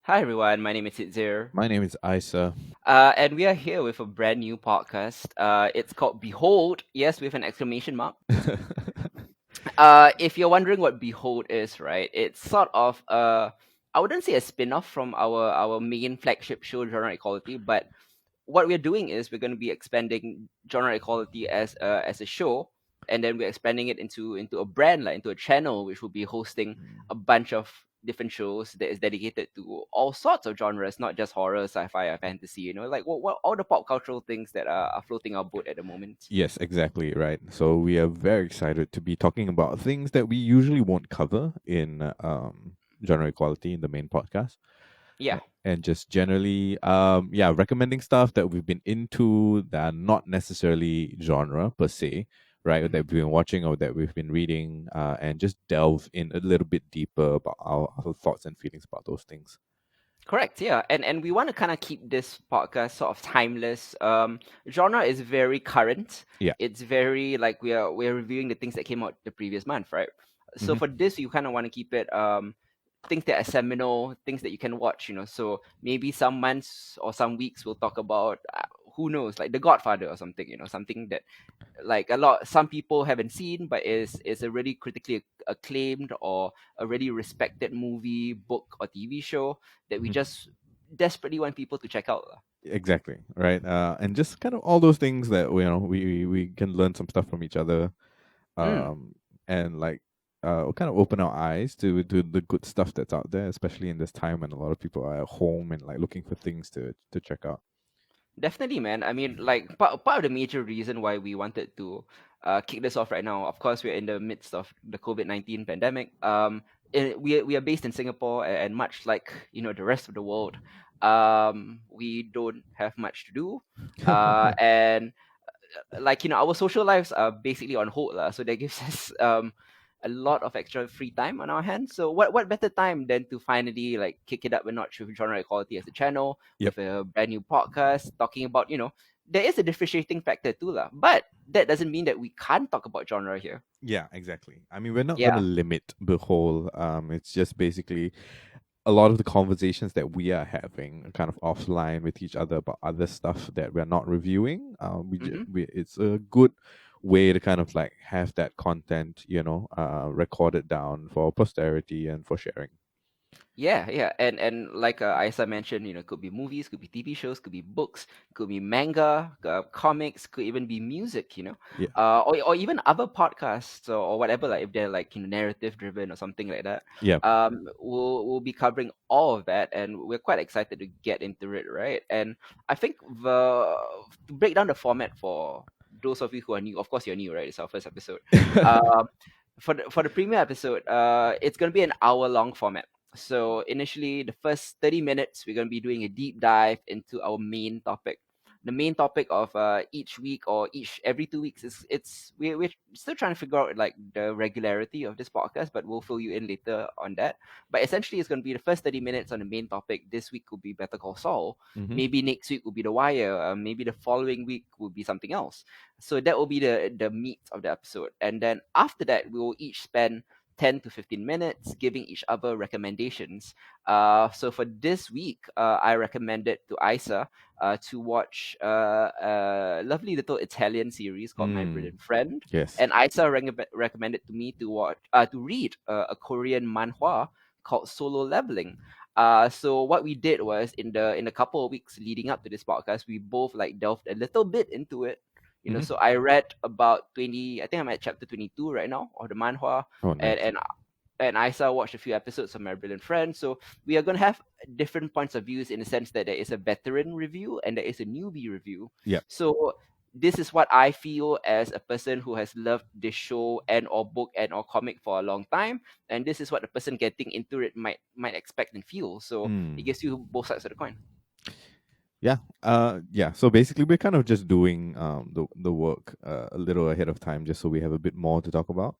Hi everyone, my name is Hidzir, My name is Isa. and we are here with a brand new podcast. It's called Behold, yes, with an exclamation mark. If you're wondering what Behold is, right, it's sort of I wouldn't say a spin-off from our main flagship show, Genre Equality, but what we're doing is we're going to be expanding Genre Equality as a show, and then we're expanding it into a brand, like into a channel, which will be hosting a bunch of different shows that is dedicated to all sorts of genres, not just horror, sci-fi, or fantasy. Like what all the pop cultural things that are floating our boat at the moment. Yes, exactly right. So we are very excited to be talking about things that we usually won't cover in genre equality in the main podcast, Yeah. and just generally, yeah, recommending stuff that we've been into that are not necessarily genre per se, right? That Mhm. we've been watching or that we've been reading, and just delve in a little bit deeper about our thoughts and feelings about those things. Correct, yeah, and we want to kind of keep this podcast sort of timeless. Genre is very current. Yeah. It's very like we're reviewing the things that came out the previous month, right? So Mm-hmm. for this, you kind of want to keep it things that are seminal, things that you can watch. So maybe some months or some weeks we'll talk about who knows, like The Godfather or something. Something that like some people haven't seen, but is a really critically acclaimed or a really respected movie, book, or TV show that we just desperately want people to check out lah. Exactly, right. And just kind of all those things that we can learn some stuff from each other, Mm, um, and like kind of open our eyes to the good stuff that's out there, especially in this time when a lot of people are at home and like looking for things to check out. definitely, man. I mean, like part of the major reason why we wanted to kick this off right now, of course, we're in the midst of the COVID-19 pandemic. We are based in Singapore, and much like the rest of the world, we don't have much to do, and like our social lives are basically on hold lah. So that gives us a lot of extra free time on our hands. So what better time than to finally like kick it up a notch with genre equality as a channel Yep. with a brand new podcast talking about there is a differentiating factor too lah. But that doesn't mean that we can't talk about genre here. Yeah, exactly. I mean, we're not going to Yeah. limit the whole. It's just basically a lot of the conversations that we are having kind of offline with each other about other stuff that we're not reviewing. Mm-hmm. It's a good way to kind of like have that content, recorded down for posterity and for sharing. Yeah, yeah, and like Isa mentioned, it could be movies, could be TV shows, could be books, could be manga, comics, could even be music, Yeah. or even other podcasts or whatever. Like if they're like narrative driven or something like that. Yeah. We'll be covering all of that, and we're quite excited to get into it, right? And I think the to break down the format for those of you who are new, of course you're new, right? It's our first episode. Um, for the premiere episode, it's gonna be an hour-long format. So initially, the first 30 minutes, we're gonna be doing a deep dive into our main topic. The main topic of each week or each every 2 weeks is we're still trying to figure out like the regularity of this podcast, but we'll fill you in later on that. But essentially, it's gonna be the first 30 minutes on the main topic. This week will be Better Call Saul. Hmm. Maybe next week will be The Wire. Maybe the following week will be something else. So that will be the meat of the episode. And then after that, we will each spend 10 to 15 minutes giving each other recommendations. So for this week, I recommended to Isa to watch a lovely little Italian series called My Mm, Brilliant Friend. yes. And Isa recommended to me to read a Korean manhwa called Solo Leveling. So what we did was in the couple of weeks leading up to this podcast, we both like delved a little bit into it. Hmm. So I read about 20. I think I'm at chapter 22 right now of the manhwa, Oh, and nice. and and Isa watched a few episodes of My Brilliant Friend. So we are gonna have different points of views in the sense that there is a veteran review and there is a newbie review. Yep. So this is what I feel as a person who has loved this show and or book and or comic for a long time, and this is what the person getting into it might expect and feel. So it Mm. gives you both sides of the coin. Yeah. Yeah. So basically, we're kind of just doing the work a little ahead of time, just so we have a bit more to talk about.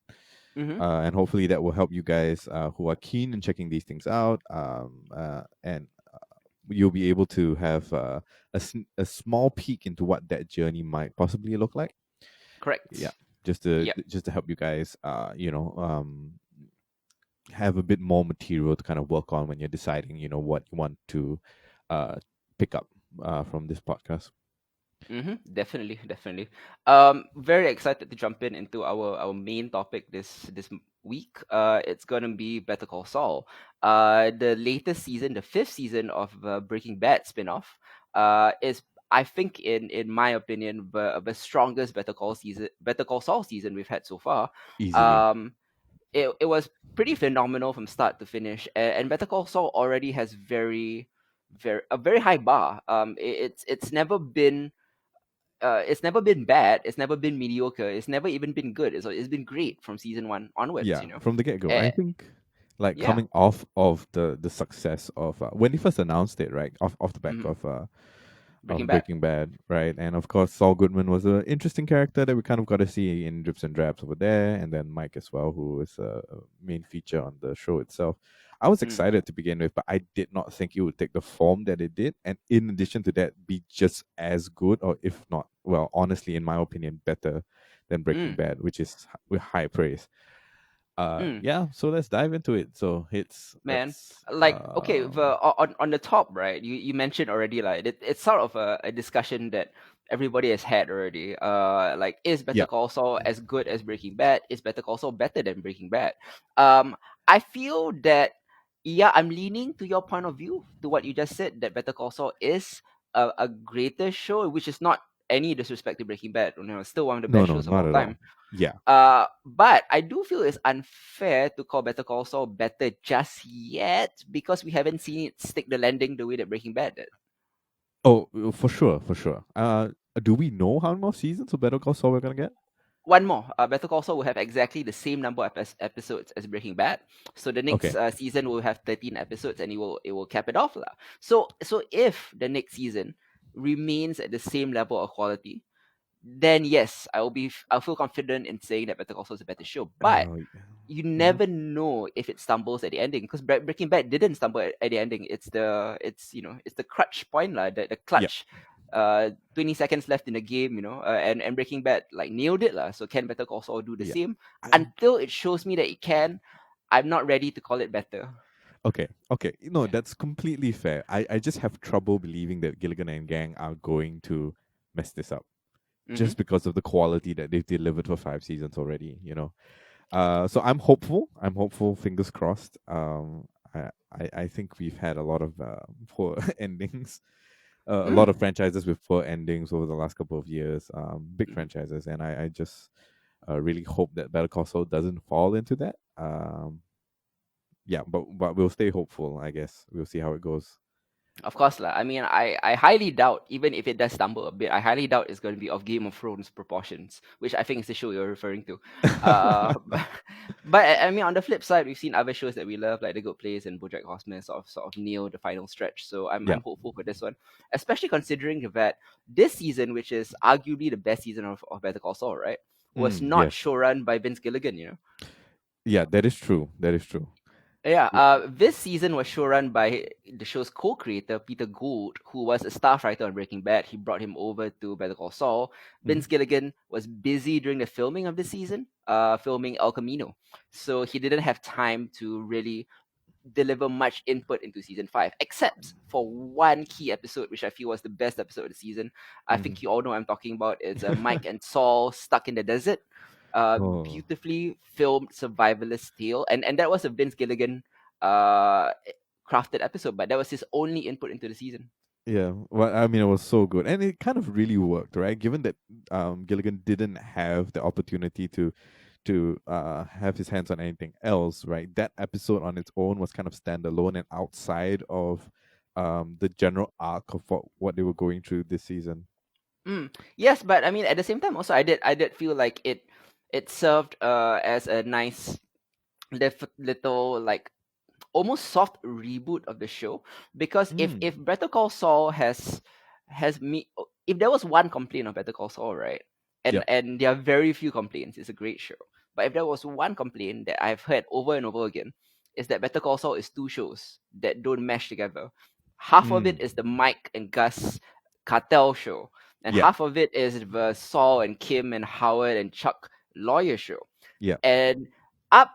Mm-hmm. And hopefully that will help you guys who are keen in checking these things out. And you'll be able to have a small peek into what that journey might possibly look like. Yeah, Correct. just to Yep. just to help you guys, have a bit more material to kind of work on when you're deciding, what you want to uh, pick up from this podcast. Definitely, definitely. Very excited to jump into our main topic week. It's gonna be Better Call Saul. The latest season, the fifth season of Breaking Bad spinoff, is, I think, in my opinion, the strongest Better Call Saul season we've had so far. Easily. Um, it was pretty phenomenal from start to finish, and Better Call Saul already has a very high bar. It's never been bad. It's never been mediocre. It's never even been good. It's been great from season one onwards. Yeah, from the get go. Uh, I think like yeah. coming off of the success of when they first announced it, right? Off the back hmm Breaking of Bad. Breaking Bad, right? And of course, Saul Goodman was an interesting character that we kind of got to see in drips and drabs over there, and then Mike as well, who is a main feature on the show itself. I was Mm, excited to begin with, but I did not think it would take the form that it did, and in addition to that, be just as good, or if not, well, honestly, in my opinion, better than Breaking mm, Bad, which is with high praise. mm. Yeah, so let's dive into it. So it's Man, let's like, okay, on the top, right, you mentioned already, like, it's sort of a discussion that everybody has had already. Like, is Better yeah. Call Saul as good as Breaking Bad? Is Better Call Saul better than Breaking Bad? I feel that, yeah, I'm leaning to your point of view, to what you just said, that Better Call Saul is a greater show, which is not any disrespect to Breaking Bad. Still one of the No, best no, shows of not all at all. time. Yeah. But I do feel it's unfair to call Better Call Saul better just yet, because we haven't seen it stick the landing the way that Breaking Bad did. Oh, for sure, for sure. Do we know how many more seasons of Better Call Saul we're gonna get? One more, Better Call Saul will have exactly the same number of episodes as Breaking Bad. So the next Okay. season will have 13 episodes, and it will cap it off, lah. So if the next season remains at the same level of quality, then yes, I'll feel confident in saying that Better Call Saul is a better show. But Yeah. you Mhm. never know if it stumbles at the ending, because Breaking Bad didn't stumble at the ending. It's the crutch point, lah, the Yeah. clutch. 20 seconds left in the game, and Breaking Bad like nailed it, lah. So can Better Call Saul do the Yeah. same? I, Until it shows me that it can, I'm not ready to call it better. okay. Okay. Yeah. That's completely fair. I just have trouble believing that Gilligan and gang are going to mess this up Mm-hmm. just because of the quality that they've delivered for 5 seasons already. So I'm hopeful. I'm hopeful. Fingers crossed. I think we've had a lot of poor endings, a lot Mm. of franchises with poor endings over the last couple of years. Big Mm-hmm. franchises, and I just really hope that Better Call Saul doesn't fall into that. Yeah, but we'll stay hopeful. I guess we'll see how it goes. Of course, lah. I mean, I highly doubt, even if it does stumble a bit, I highly doubt it's going to be of Game of Thrones proportions, which I think is the show you're referring to. But I mean, on the flip side, we've seen other shows that we love, like The Good Place and BoJack Horseman, sort of nail the final stretch. So Yeah. I'm hopeful for this one, especially considering that this season, which is arguably the best season of Better Call Saul, right, was not Yes. showrun by Vince Gilligan. Yeah, that is true. That is true. Yeah, this season was showrun by the show's co-creator Peter Gould, who was a staff writer on Breaking Bad. He brought him over to Better Call Saul. Mhm. Vince Gilligan was busy during the filming of the season, filming El Camino, so he didn't have time to really deliver much input into season five, except for one key episode, which I feel was the best episode of the season. I Mhm. think you all know what I'm talking about. It's Mike and Saul stuck in the desert. Oh. Beautifully filmed survivalist tale, and that was a Vince Gilligan uh crafted episode, but that was his only input into the season. Yeah, well, I mean, it was so good, and it kind of really worked, right? Given that Gilligan didn't have the opportunity to have his hands on anything else, right? That episode on its own was kind of standalone and outside of the general arc of what they were going through this season. Yes, but I mean, at the same time, also I did feel like it served as a nice little, like, almost soft reboot of the show, because Mm. if Better Call Saul has me if there was one complaint of Better Call Saul, right, and Yep. and there are very few complaints, it's a great show, but if there was one complaint that I've heard over and over again, is that Better Call Saul is two shows that don't mesh together. Half of it Mm. is the Mike and Gus cartel show, and Yeah. half of it is the Saul and Kim and Howard and Chuck lawyer show. Yeah. And up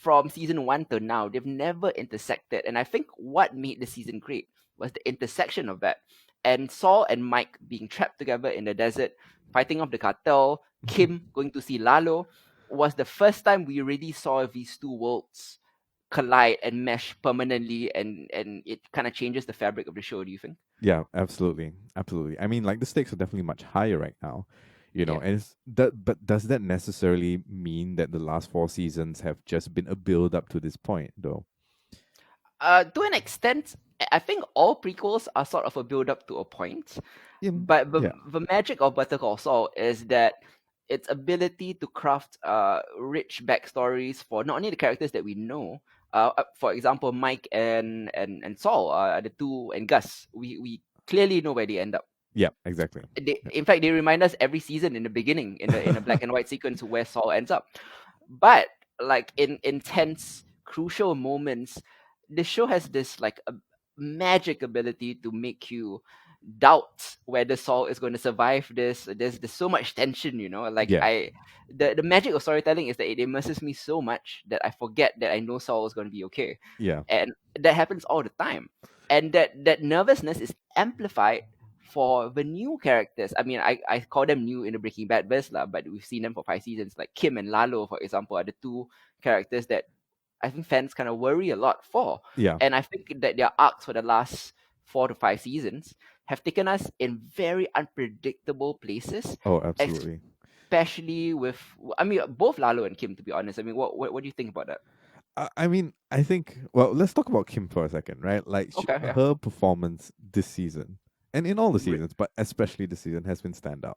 from season one to now, they've never intersected. And I think what made the season great was the intersection of that. And Saul and Mike being trapped together in the desert, fighting off the cartel, Kim going to see Lalo, was the first time we really saw these two worlds collide and mesh permanently, and it kind of changes the fabric of the show. Do you think? Yeah, absolutely, absolutely. I mean, like the stakes are definitely much higher right now, Yeah. and it's that. But does that necessarily mean that the last four seasons have just been a build up to this point, though? To an extent, I think all prequels are sort of a build up to a point, but Yeah, the magic of Better Call Saul is that its ability to craft rich backstories for not only the characters that we know. For example, Mike and Saul, the two, and Gus. We clearly know where they end up. yeah, exactly. In fact, they remind us every season in the beginning in a black and white sequence where Saul ends up. But like in intense, crucial moments, the show has this like a magic ability to make you doubt whether Saul is going to survive this. There's so much tension, Like Yeah, the magic of storytelling is that it immerses me so much that I forget that I know Saul is going to be okay, yeah, and that happens all the time. And that nervousness is amplified for the new characters. I mean, I call them new in the Breaking Bad verse, lah, but we've seen them for 5 seasons. Like Kim and Lalo, for example, are the two characters that I think fans kind of worry a lot for. yeah. And I think that their arcs for the last 4 to 5 seasons have taken us in very unpredictable places, Oh, absolutely. especially with, I mean, both Lalo and Kim, to be honest. I mean, what do you think about that? I mean, I think. Well, let's talk about Kim for a second, right? Like Okay, yeah. her performance this season, and in all the Re- seasons, but especially this season, has been standout.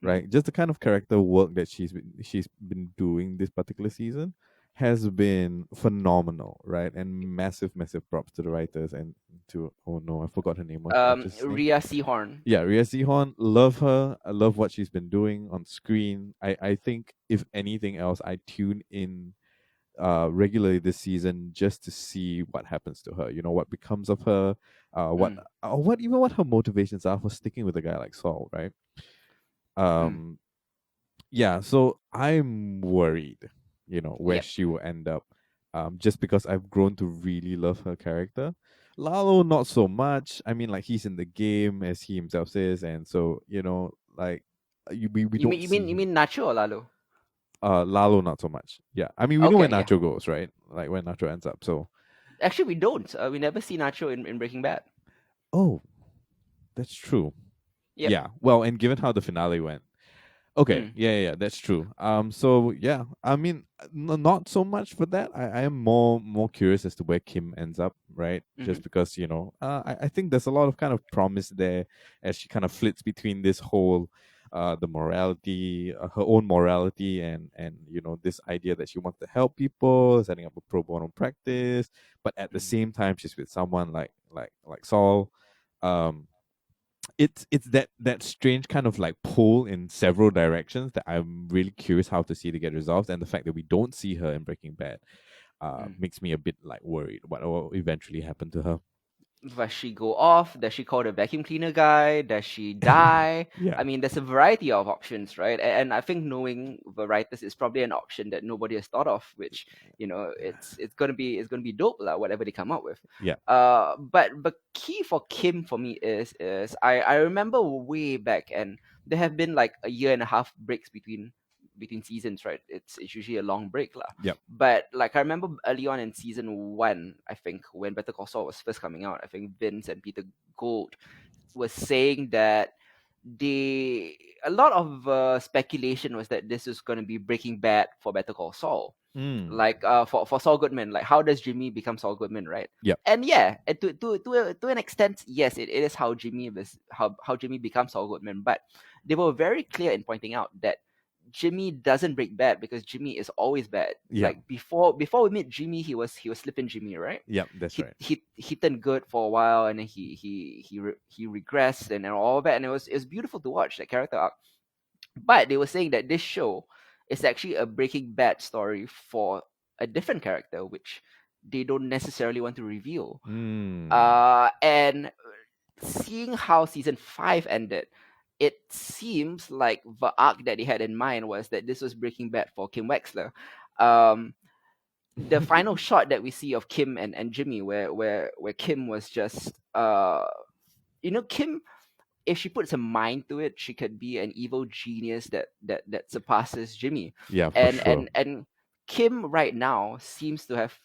mhm. Right? Just the kind of character work that she's been doing this particular season has been phenomenal, right? And massive, massive props to the writers and to oh no, I forgot her name. What's the actress's name? Rhea Seahorn. Yeah, Rhea Seehorn. Love her. I love what she's been doing on screen. I think if anything else, I tune in regularly this season just to see what happens to her. What becomes of her. What Mm, what her motivations are for sticking with a guy like Saul, right? mm. Um, yeah, so I'm worried, where Yep. she will end up. Just because I've grown to really love her character. Lalo, not so much. I mean, like he's in the game as he himself says, and so like we You don't mean you mean see you him. mean Nacho or Lalo? Lalo, not so much. Yeah, I mean we know where Okay, yeah. Nacho goes, right? Like where Nacho ends up. So, Actually, we don't. We never see Nacho in Breaking Bad. oh, that's true. Yep. Yeah. Well, and given how the finale went. Okay, Mm, yeah, that's true. So yeah, I mean, not so much for that. I am more curious as to where Kim ends up, right? mm-hmm, Just because I think there's a lot of kind of promise there as she kind of flits between this whole, the morality, her own morality, and this idea that she wants to help people, setting up a pro bono practice, but at the mm, same time she's with someone like Saul. Um, it's that strange kind of like pull in several directions that I'm really curious how to see to get resolved, and the fact that we don't see her in Breaking Bad mm. makes me a bit like worried what will eventually happen to her. Does she go off? Does she call the vacuum cleaner guy? Does she die? Yeah, I mean, there's a variety of options, right? And I think knowing the writers is probably an option that nobody has thought of, which it's gonna be dope, lah, whatever they come up with. yeah. But key for Kim for me is I remember way back, and there have been like a year and a half breaks between seasons, right? It's usually a long break, lah. Yep. But like I remember early on in season one, I think when Better Call Saul was first coming out, I think Vince and Peter Gold was saying that they a lot of speculation was that this is going to be Breaking Bad for Better Call Saul. Mm. Like for Saul Goodman, like how does Jimmy become Saul Goodman, right? Yep. And yeah, and to an extent, yes, it is how how Jimmy becomes Saul Goodman. But they were very clear in pointing out that Jimmy doesn't break bad because Jimmy is always bad. Yep. Like before we meet Jimmy, he was slipping Jimmy, right? Yep. That's He right. he he turned good for a while, and then he regressed, and all that, and it was beautiful to watch that character arc. But they were saying that this show is actually a Breaking Bad story for a different character, which they don't necessarily want to reveal. Mm. And seeing how season 5 ended, it seems like the arc that they had in mind was that this was Breaking Bad for Kim Wexler. Um, the final shot that we see of Kim and Jimmy, where Kim was just Kim, if she puts her mind to it, she could be an evil genius that surpasses Jimmy. Yeah, for And sure. and Kim right now seems to have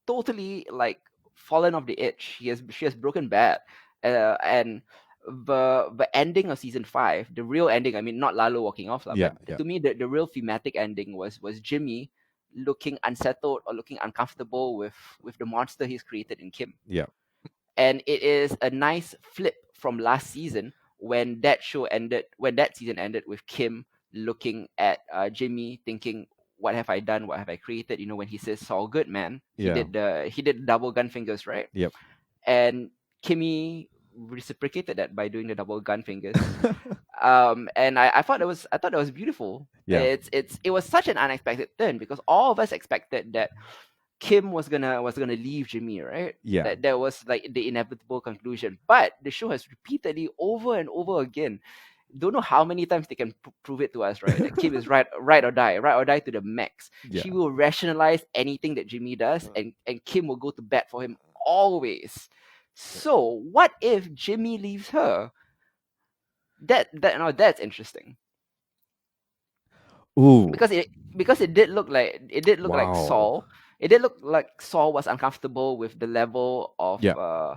totally like fallen off the edge. She has broken bad. And the ending of season 5, the real ending, I mean not Lalo walking off lah, Yeah, but yeah, to me the real thematic ending was Jimmy looking unsettled or looking uncomfortable with the monster he's created in Kim. yeah, And it is a nice flip from last season when that season ended with Kim looking at Jimmy thinking, what have I done, what have I created, when he says Saul Goodman, yeah. he did double gun fingers, right? Yep. And Kimmy reciprocated that by doing the double gun fingers. And I thought that was beautiful. Yeah, It was such an unexpected turn because all of us expected that Kim was gonna leave Jimmy, right? yeah. That was like the inevitable conclusion. But the show has repeatedly, over and over again, don't know how many times they can prove it to us, right? That Kim is right or die to the max. Yeah. She will rationalize anything that Jimmy does, and Kim will go to bat for him always. So what if Jimmy leaves her? That's interesting Ooh, because it did look like wow. Saul. It did look like Saul was uncomfortable with the level Yeah,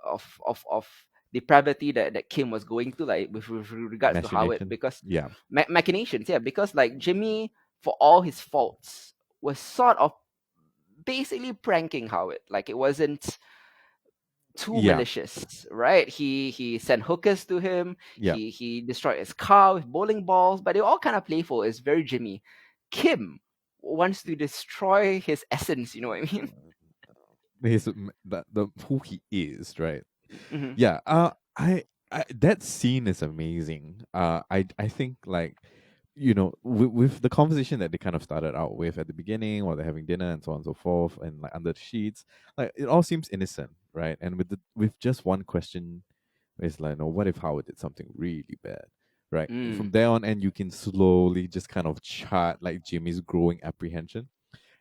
of depravity that Kim was going to, like with regards to Howard, machination. because Yeah, machinations, yeah, because like Jimmy, for all his faults, was sort of basically pranking Howard. Like it wasn't too yeah, malicious, right? He sent hookers to him. yeah. He destroyed his car with bowling balls, but they were all kind of playful. It's very Jimmy. Kim wants to destroy his essence. You know what I mean? The who he is, right? Hmm. Yeah. I that scene is amazing. I think like with the conversation that they kind of started out with at the beginning while they're having dinner and so on and so forth and like under the sheets, like it all seems innocent, right? And with just one question, it's like, no, what if Howard did something really bad, right? From Mm, there on, and you can slowly just kind of chart like Jimmy's growing apprehension,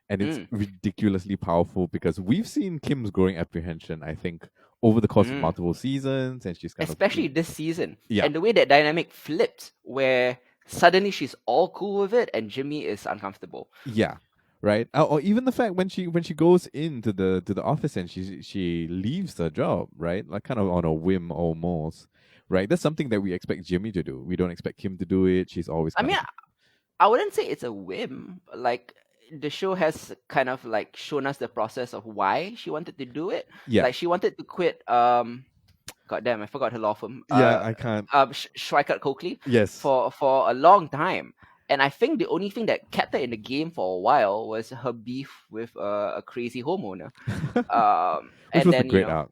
and it's mm, ridiculously powerful because we've seen Kim's growing apprehension, I think, over the course of mm. multiple seasons, and she's kind of Especially this season, yeah, and the way that dynamic flipped, where suddenly she's all cool with it, and Jimmy is uncomfortable. yeah, right. Or even the fact when she goes into the office and she leaves her job, right? Like kind of on a whim almost, right? That's something that we expect Jimmy to do. We don't expect Kim to do it. She's always I kind mean, of I wouldn't say it's a whim. Like the show has kind of like shown us the process of why she wanted to do it. yeah, Like she wanted to quit. God damn, I forgot her law firm. yeah. I can't. Schweikert Coakley Yes. for a long time. And I think the only thing that kept her in the game for a while was her beef with a crazy homeowner. Which And was a then great arc.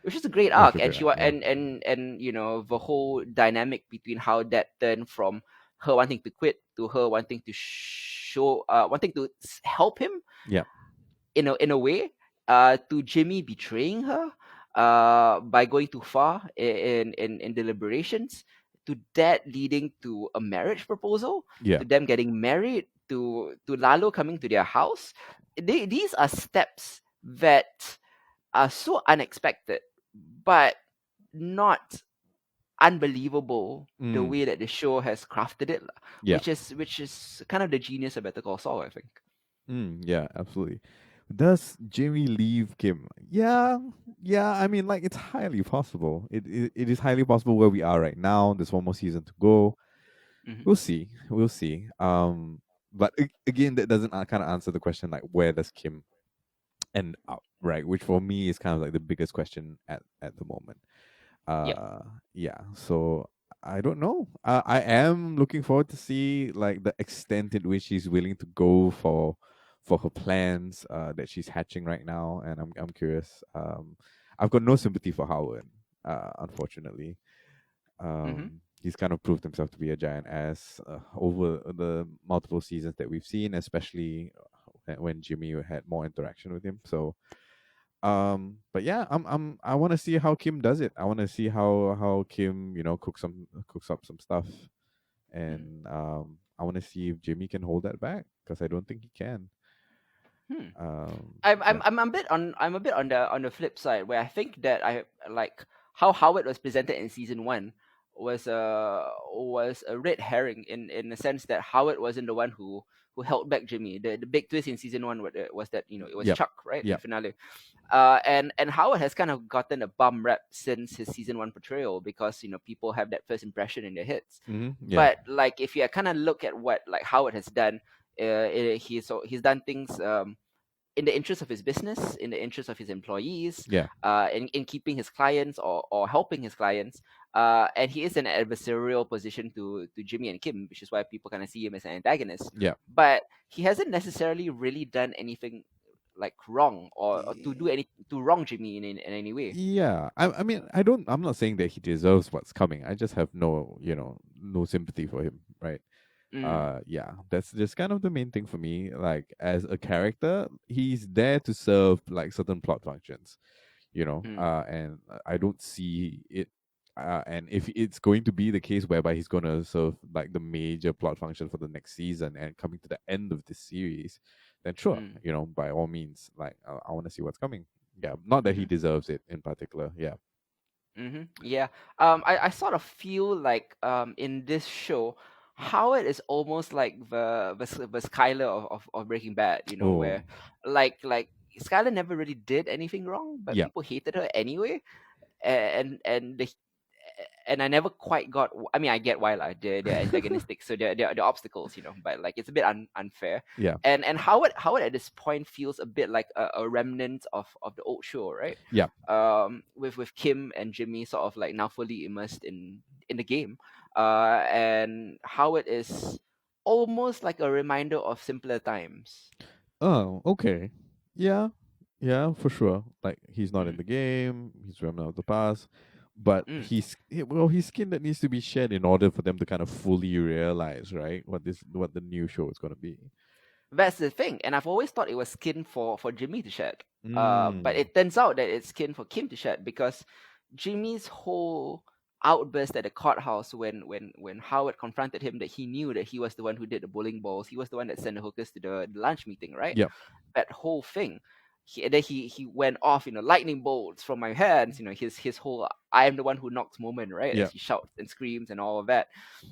which is a great It was arc, a and great she arc. wa- Yeah. and the whole dynamic between how that turned from her wanting to quit to her wanting to wanting to help him Yeah. in a way, to Jimmy betraying her by going too far in deliberations, to that leading to a marriage proposal, Yeah. to them getting married, to Lalo coming to their house. These are steps that are so unexpected, but not unbelievable the Mm. way that the show has crafted it, lah, Yeah. which is kind of the genius of Better Call Saul, I think. Yeah. Absolutely. Does Jimmy leave Kim? Yeah. Yeah. I mean, like it's highly possible. It is highly possible where we are right now. There's one more season to go. Hmm. We'll see. We'll see. But again, that doesn't kind of answer the question like where does Kim end up, right? Which for me is kind of like the biggest question at the moment. Yep. Yeah. So I don't know. I am looking forward to see like the extent in which she's willing to go for her plans that she's hatching right now, and I'm curious. I've got no sympathy for Howard, unfortunately. Hmm. He's kind of proved himself to be a giant ass over the multiple seasons that we've seen, especially when Jimmy had more interaction with him. So but yeah, I want to see how Kim does it. I want to see how Kim, cooks up some stuff, Hmm. and I want to see if Jimmy can hold that back because I don't think he can. Hmm. Yeah. I'm a bit on the flip side where I think that I like how Howard was presented in season one was a red herring in the sense that Howard wasn't the one who held back Jimmy. The big twist in season one was that it was Yep. Chuck, right, in the Yep. finale. And Howard has kind of gotten a bum rep since his season one portrayal because people have that first impression in their heads. Yeah. But like if you kind of look at what like Howard has done, he's done things in the interest of his business, in the interest of his employees, Yeah. in keeping his clients or helping his clients. And he is in an adversarial position to Jimmy and Kim, which is why people kind of see him as an antagonist. Yeah. But he hasn't necessarily really done anything like wrong or to wrong Jimmy in any way. Yeah, I mean, I'm not saying that he deserves what's coming. I just have no, no sympathy for him, right? Mm, Yeah, that's just kind of the main thing for me. Like, as a character, he's there to serve like certain plot functions, mm, and I don't see it. And if it's going to be the case whereby he's going to serve like the major plot function for the next season and coming to the end of this series, then sure, mm, by all means, like, I want to see what's coming. Yeah, not that he mm-hmm. deserves it in particular. Yeah. Yeah. I sort of feel like in this show, Howard is almost like the Skylar of Breaking Bad, Oh, where like Skylar never really did anything wrong, but yeah, people hated her anyway. And I never quite got. I mean, I get why like they're antagonistic, so they're obstacles, but like it's a bit unfair. yeah, And Howard at this point feels a bit like a remnant of the old show, right? yeah. With Kim and Jimmy sort of like now fully immersed in the game, and Howard is almost like a reminder of simpler times. Oh, okay. Yeah, yeah, for sure. Like, he's not in Mm, the game. He's remnant of the past, but mm. he's skin that needs to be shed in order for them to kind of fully realize, right, what the new show is going to be. That's the thing, and I've always thought it was skin for Jimmy to shed. But Mm. it turns out that it's skin for Kim to shed because Jimmy's whole outburst at the courthouse when Howard confronted him that he knew that he was the one who did the bowling balls, he was the one that sent the hookers to the lunch meeting, right? Yep. That whole thing. He went off, lightning bolts from my hands, his whole I am the one who knocks moment, right? As Yep. he shouts and screams and all of that.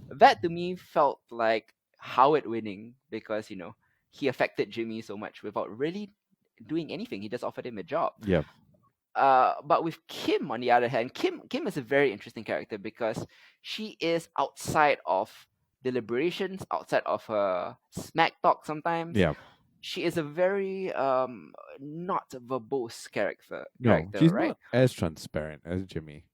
That to me felt like Howard winning because, he affected Jimmy so much without really doing anything. He just offered him a job. Yep. But with Kim, on the other hand, Kim is a very interesting character because she is outside of deliberations, outside of her smack talk sometimes. Yep. She is a very not verbose No, character, she's right? not as transparent as Jimmy.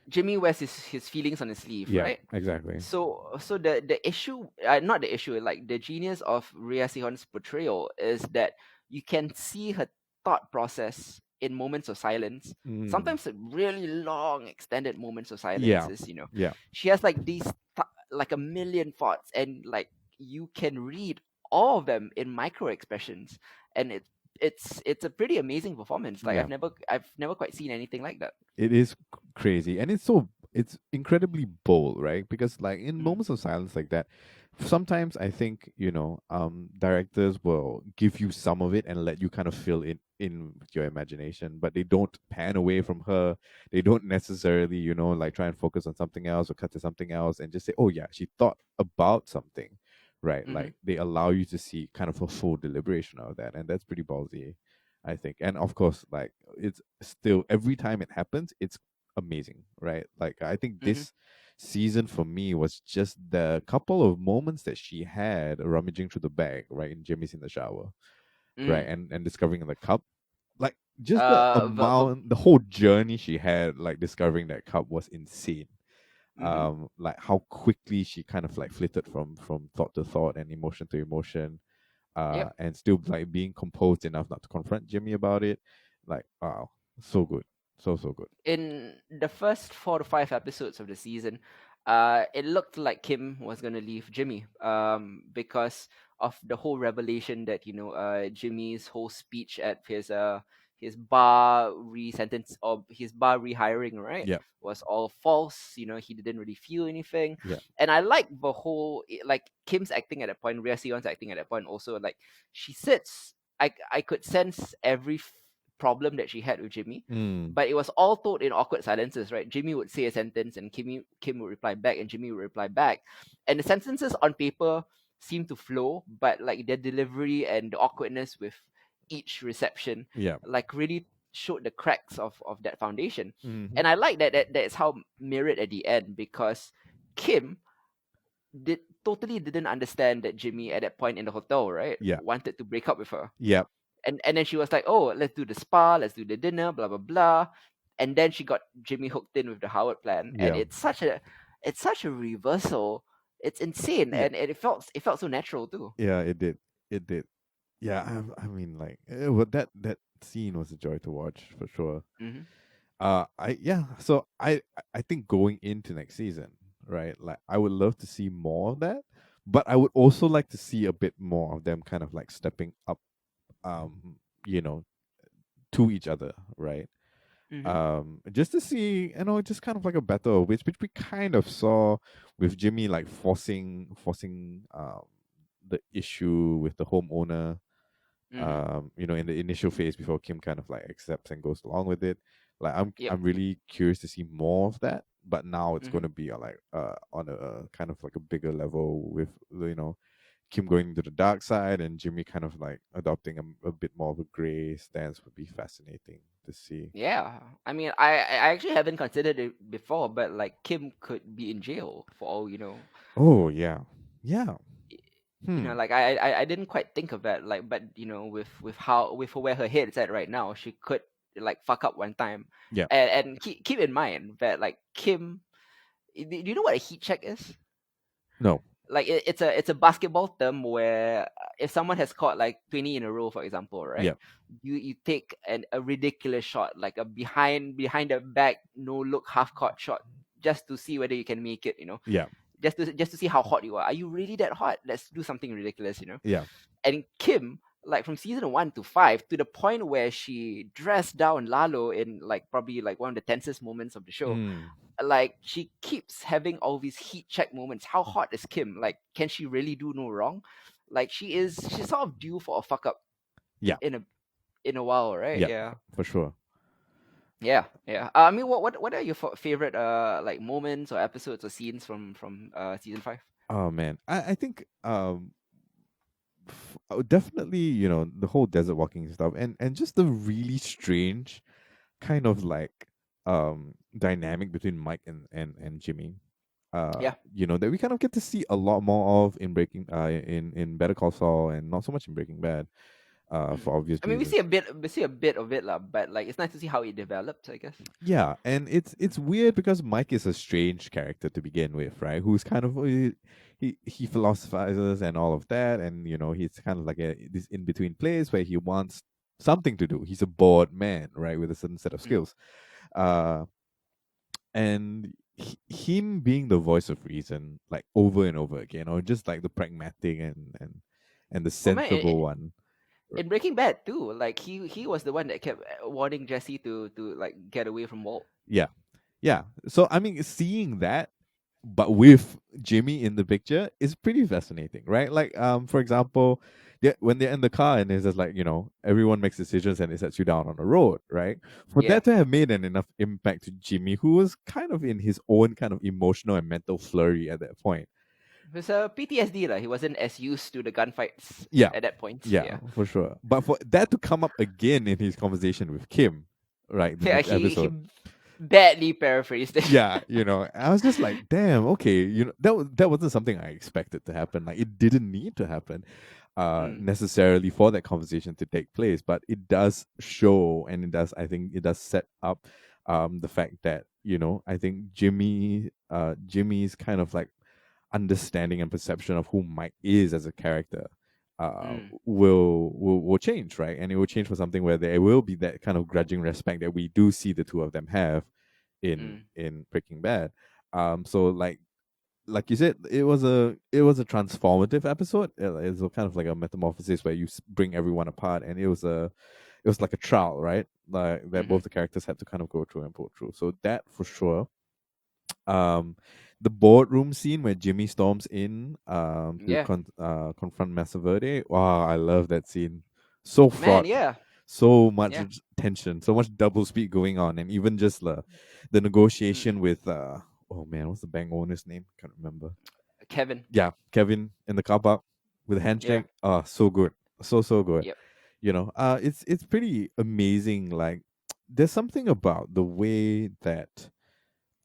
Jimmy wears his feelings on his sleeve, Yeah, right? exactly. So the issue, not the issue, like the genius of Rhea Sehon's portrayal is that you can see her thought process in moments of silence. Mm. Sometimes really long, extended moments of Yeah. silences. Yeah. She has like like a million thoughts, and like you can read all of them in micro expressions, and it's a pretty amazing performance. Like Yeah. I've never quite seen anything like that. It is crazy, and it's incredibly bold, right? Because, like, in Mm, moments of silence like that, sometimes I think, directors will give you some of it and let you kind of fill it in with your imagination, but they don't pan away from her. They don't necessarily, like, try and focus on something else or cut to something else and just say, oh yeah, she thought about something, right? mm-hmm, Like, they allow you to see kind of a full deliberation of that, and that's pretty ballsy, I think. And of course, like, it's still, every time it happens, it's amazing, right? Like, I think mm-hmm, this season for me was just the couple of moments that she had rummaging through the bag, right, in Jimmy's in the shower, right, mm. and discovering the cup. Like, just The the whole journey she had, like, discovering that cup was insane. mm-hmm. Like, how quickly she kind of like flitted from thought to thought and emotion to emotion, Yep. and still like being composed enough not to confront Jimmy about it. Like, wow, so good, so good. In the first 4 to 5 episodes of the season, it looked like Kim was gonna leave Jimmy, because of the whole revelation that Jimmy's whole speech at his bar resentence or his bar rehiring, right, Yeah, was all false. He didn't really feel anything, yeah, and I like the whole like Kim's acting at that point, Rhea Seon's acting at that point also. Like she sits I could sense every problem that she had with Jimmy, Mm. but it was all told in awkward silences, right? Jimmy would say a sentence and Kim would reply back and Jimmy would reply back. And the sentences on paper seemed to flow, but like their delivery and the awkwardness with each reception Yeah. like really showed the cracks of that foundation. Hmm. And I like that's how mirrored at the end because Kim totally didn't understand that Jimmy at that point in the hotel, right, Yeah. wanted to break up with her. Yeah. And then she was like, "Oh, let's do the spa, let's do the dinner, blah blah blah." And then she got Jimmy hooked in with the Howard plan, and Yeah. it's such a reversal. It's insane, Yeah. and it felt so natural too. Yeah. It did. It did. Yeah. I mean, like, well, that scene was a joy to watch for sure. Hmm. I yeah. So I think going into next season, right? Like, I would love to see more of that, but I would also like to see a bit more of them kind of like stepping up, um, you know, to each other, right? Hmm. Just to see, just kind of like a battle of which we kind of saw with Jimmy, like forcing the issue with the homeowner, Hmm. in the initial phase before Kim kind of like accepts and goes along with it. Like, Yep. I'm really curious to see more of that, but now it's going Hmm. to be like on a kind of like a bigger level with, Kim going to the dark side and Jimmy kind of like adopting a bit more of a gray stance would be fascinating to see. Yeah, I mean, I actually haven't considered it before, but like Kim could be in jail for all you know. Oh yeah, yeah. You know, Hmm. like I didn't quite think of that, like, but you know, with how with where her head's at right now, she could like fuck up one time. Yeah. And keep in mind that like Kim, do you know what a heat check is? No. Like it's a basketball term where if someone has caught like 20 in a row, for example, right, Yeah. you take a ridiculous shot, like a behind the back no look half court shot, just to see whether you can make it, you know, Yeah. just to see how hot you are you really that hot, let's do something ridiculous, you know. Yeah. And Kim, like from season 1 to 5, to the point where she dressed down Lalo in like probably like one of the tensest moments of the show, Hmm. like she keeps having all these heat check moments. How hot is Kim? Like, can she really do no wrong? Like she's sort of due for a fuck up Yeah. in a while, right? Yeah. Yeah. For sure. Yeah, yeah. I mean, what are your favorite like moments or episodes or scenes from season 5? Oh man, I think definitely, the whole desert walking stuff, and just the really strange kind of like dynamic between Mike and Jimmy. Yeah. That we kind of get to see a lot more of in Breaking in Better Call Saul, and not so much in Breaking Bad, Mm. for obvious I mean, reasons. we see a bit of it lah, but like it's nice to see how it develops, I guess. Yeah, and it's weird because Mike is a strange character to begin with, right? Who's kind of he philosophizes and all of that, and he's kind of like this in between place where he wants something to do. He's a bored man, right, with a certain set of Mm. skills, uh, and him being the voice of reason, like over and over again, or just like the pragmatic and the Oh man, sensible one. in Breaking Bad too, like he was the one that kept warning Jesse to like get away from Walt. Yeah, yeah. So I mean, seeing that, but with Jimmy in the picture, is pretty fascinating, right? Like, for example, when they're in the car and it's just like, everyone makes decisions and it sets you down on the road, right? For Yeah. that to have made an enough impact to Jimmy, who was kind of in his own kind of emotional and mental flurry at that point. It was a PTSD lah. He wasn't as used to the gunfights Yeah, at that point. yeah, Yeah. for sure. But for that to come up again in his conversation with Kim, right, the Yeah, next he episode, badly paraphrased it. yeah, I was just like, damn, okay, that wasn't something I expected to happen. Like, it didn't need to happen Mm, necessarily for that conversation to take place, but it does show, and I think it does set up the fact that, I think Jimmy's kind of like understanding and perception of who Mike is as a character mm, will change, right? And it will change for something where there will be that kind of grudging respect that we do see the two of them have mm, in Breaking Bad. So like you said, it was a transformative episode. It's a kind of like a metamorphosis where you bring everyone apart, and it was like a trial, right? Like that mm-hmm. both the characters had to kind of go through and pull through. So that for sure. Um, the boardroom scene where Jimmy storms in to Yeah. confront Mesa Verde. Wow, I love that scene So Man, fraught, yeah, so much yeah. tension, so much double speed going on, and even just the Mm, negotiation with oh man, what's the bank owner's name? Can't remember. Kevin. Yeah, Kevin in the car park with a Yeah. handshake. Ah, so good, so good. Yep. It's pretty amazing. Like, there's something about the way that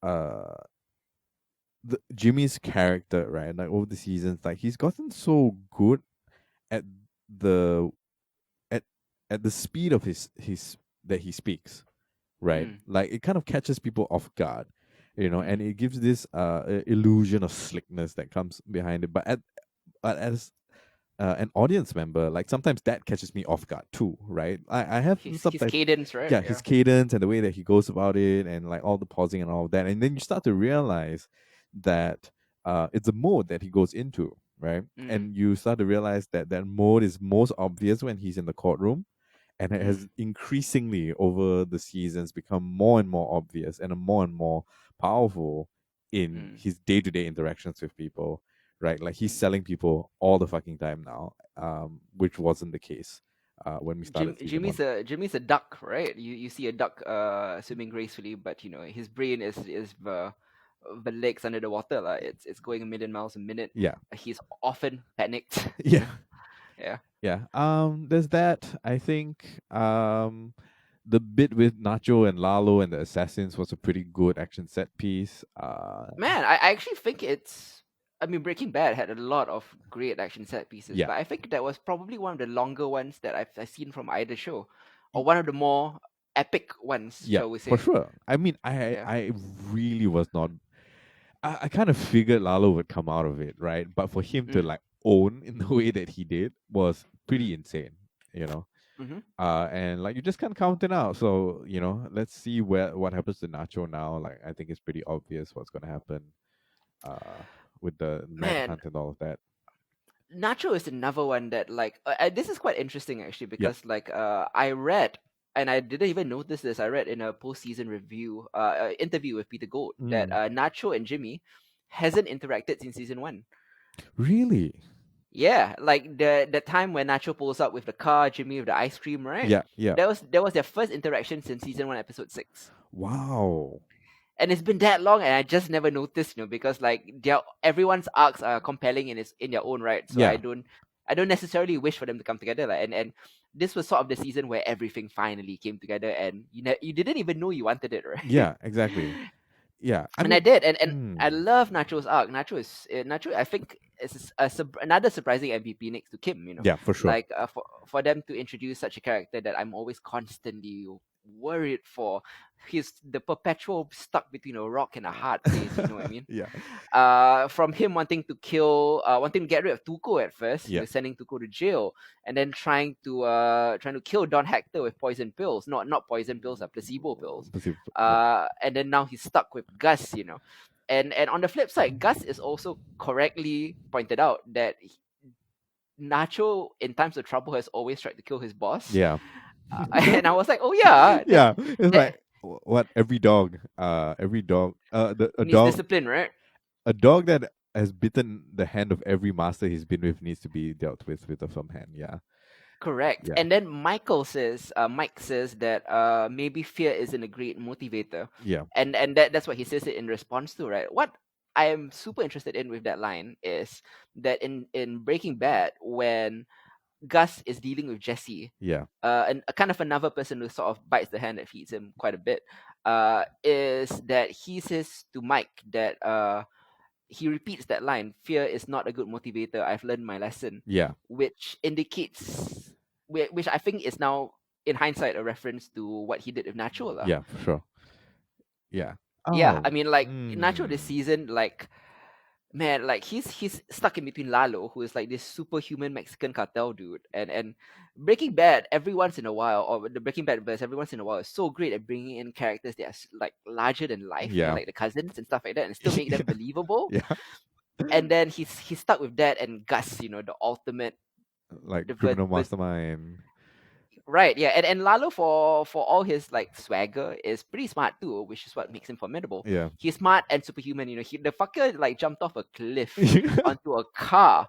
uh Jimmy's character, right? Like over the seasons, like he's gotten so good at the at at the speed of his that he speaks, right? Mm, Like it kind of catches people off guard, and mm, it gives this illusion of slickness that comes behind it. But as an audience member, like sometimes that catches me off guard too, right? I have his sometimes, cadence, right? yeah, his Yeah. cadence and the way that he goes about it, and like all the pausing and all of that, and then you start to realize that it's a mode that he goes into, right? Mm, And you start to realize that that mode is most obvious when he's in the courtroom, and it has mm, increasingly over the seasons become more and more obvious and more powerful in mm. his day-to-day interactions with people, right? Like he's Mm. selling people all the fucking time now, which wasn't the case when we started season one. Jimmy's a duck, right? You see a duck swimming gracefully, but his brain is the legs under the water, lah. It's going a million miles a minute. Yeah. He's often panicked, Yeah. Yeah. Yeah. There's that. I think the bit with Nacho and Lalo and the assassins was a pretty good action set piece. Man, I actually think it's. I mean, Breaking Bad had a lot of great action set pieces, Yeah. but I think that was probably one of the longer ones that I've seen from either show, or Y- one of the more epic ones, Yeah, shall we for say? sure. I mean, I Yeah. I really was not. I kind of figured Lalo would come out of it, right? But for him to Mm, like own in the way that he did was mm, pretty insane, you know. mm-hmm. And like you just can't count it out. So let's see what happens to Nacho now. Like I think it's pretty obvious what's gonna happen. Uh, with the Man, manhunt and all of that. Nacho is another one that this is quite interesting actually Yeah. because I read and I didn't even notice this. I read in a post-season review interview with Peter Gold that Mm. Nacho and Jimmy hasn't interacted since season 1. Really? Yeah, like the time when Nacho pulls up with the car, Jimmy with the ice cream, right? Yeah. Yeah. That was their first interaction since season 1, episode 6. Wow. And it's been that long, and I just never noticed, because like everyone's arcs are compelling in their own right. So I Yeah. don't necessarily wish for them to come together, like, and this was sort of the season where everything finally came together, and you didn't even know you wanted it, right? Yeah. Exactly. Yeah. I And I mean. did, and I Mm. love Nacho's arc. Nacho. I think is another surprising MVP next to Kim. Yeah. For sure. Like for them to introduce such a character that I'm always constantly worried for. He's the perpetual stuck between a rock and a hard place. You know what I mean? Yeah. From him wanting to get rid of Tuco at first, Yeah. sending Tuco to jail, and then trying to kill Don Hector with poison pills, not poison pills, placebo pills. Yeah. And then now he's stuck with Gus, and on the flip side, Gus is also correctly pointed out that Nacho in times of trouble has always tried to kill his boss, Yeah. and I was like, oh yeah, Yeah. It's that like what every dog, a needs dog, discipline, right? a dog that has bitten the hand of every master he's been with needs to be dealt with a firm hand. Yeah. Correct. Yeah. And then Mike says that maybe fear isn't a great motivator, Yeah. and that's what he says it in response to, right? What I am super interested in with that line is that in Breaking Bad, when Gus is dealing with Jesse, Yeah. and a kind of another person who sort of bites the hand that feeds him quite a bit, is that he says to Mike that he repeats that line, fear is not a good motivator, I've learned my lesson, Yeah. which indicates, which I think is now in hindsight a reference to what he did with Nacho lah. Yeah. For sure. Yeah. Yeah, Oh. I mean, like Nacho this Mm. season, like, man, like he's stuck in between Lalo, who is like this superhuman Mexican cartel dude, and Breaking Bad every once in a while, or the Breaking Bad verse every once in a while is so great at bringing in characters that are like larger than life, Yeah. like the cousins and stuff like that, and still make them believable. Yeah. And then he's stuck with that and Gus, the ultimate, Like the criminal mastermind. right, yeah, and Lalo for all his like swagger is pretty smart too, which is what makes him formidable. Yeah. He's smart and superhuman. The fucker like jumped off a cliff onto a car,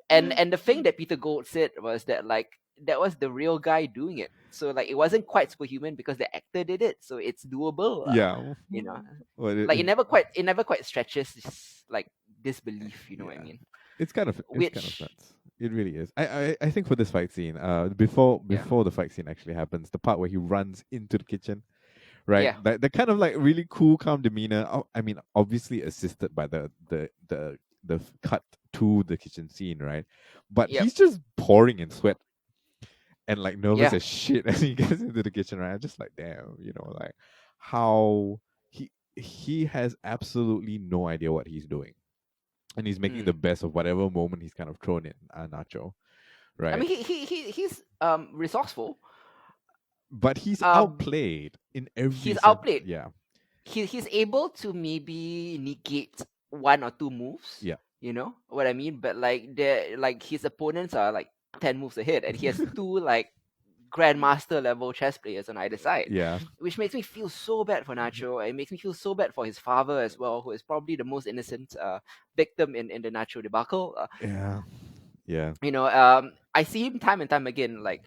and the thing that Peter Gold said was that like that was the real guy doing it. So like it wasn't quite superhuman because the actor did it, so it's doable. Yeah. You know, Well, like it never quite stretches this, like disbelief. You know what I yeah. mean? It's kind of Which nuts. It really is. I think for this fight scene, yeah before the fight scene actually happens, the part where he runs into the kitchen, right? yeah That kind of like really cool, calm demeanor. I mean, obviously assisted by the cut to the kitchen scene, right? But yep he's just pouring in sweat and like nervous yeah as shit as he gets into the kitchen, right? I'm just like, damn, like how he has absolutely no idea what he's doing, and he's making the mm. best of whatever moment he's kind of thrown in, Nacho, I right? mean he's resourceful. But he's Um, outplayed in every he's sense. outplayed. Yeah, He's able to maybe negate one or two moves. yeah, You know what I mean? But like his opponents are like 10 moves ahead, and he has two like grandmaster level chess players on either side, yeah, which makes me feel so bad for Nacho. It makes me feel so bad for his father as well, who is probably the most innocent victim in the Nacho debacle. yeah, yeah, I see him time and time again, like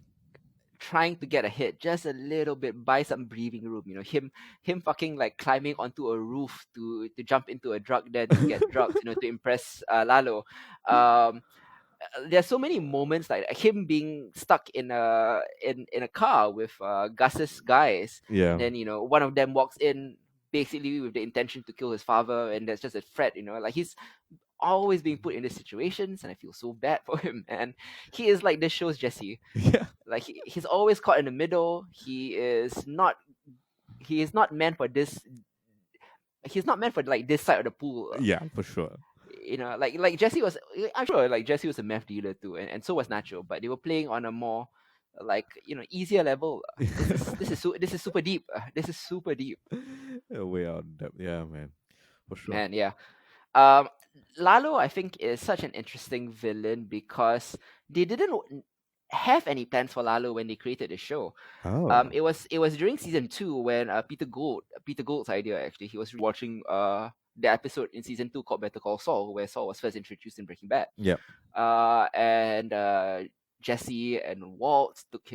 trying to get ahead just a little bit, buy some breathing room. Him fucking like climbing onto a roof to jump into a drug den to get drugs, to impress Lalo. Um, there's so many moments like him being stuck in a car with Gus's guys, yeah, and then one of them walks in basically with the intention to kill his father, and there's just a threat. Like he's always being put in these situations, and I feel so bad for him. And he is like this show's Jesse. yeah, Like he's always caught in the middle. He is not meant for this. He's not meant for like this side of the pool. yeah, for sure. Like Jesse was. I'm sure like Jesse was a meth dealer too, and so was Nacho. But they were playing on a more like easier level. This is super deep. This is super deep, Way out in depth. Yeah, man, for sure. man. Yeah. Um, Lalo, I think, is such an interesting villain because they didn't have any plans for Lalo when they created the show. Oh, It was during season 2 when Peter Gould's idea, actually. He was watching the episode in season 2 called Better Call Saul, where Saul was first introduced in Breaking Bad. yeah, And Jesse and Walt took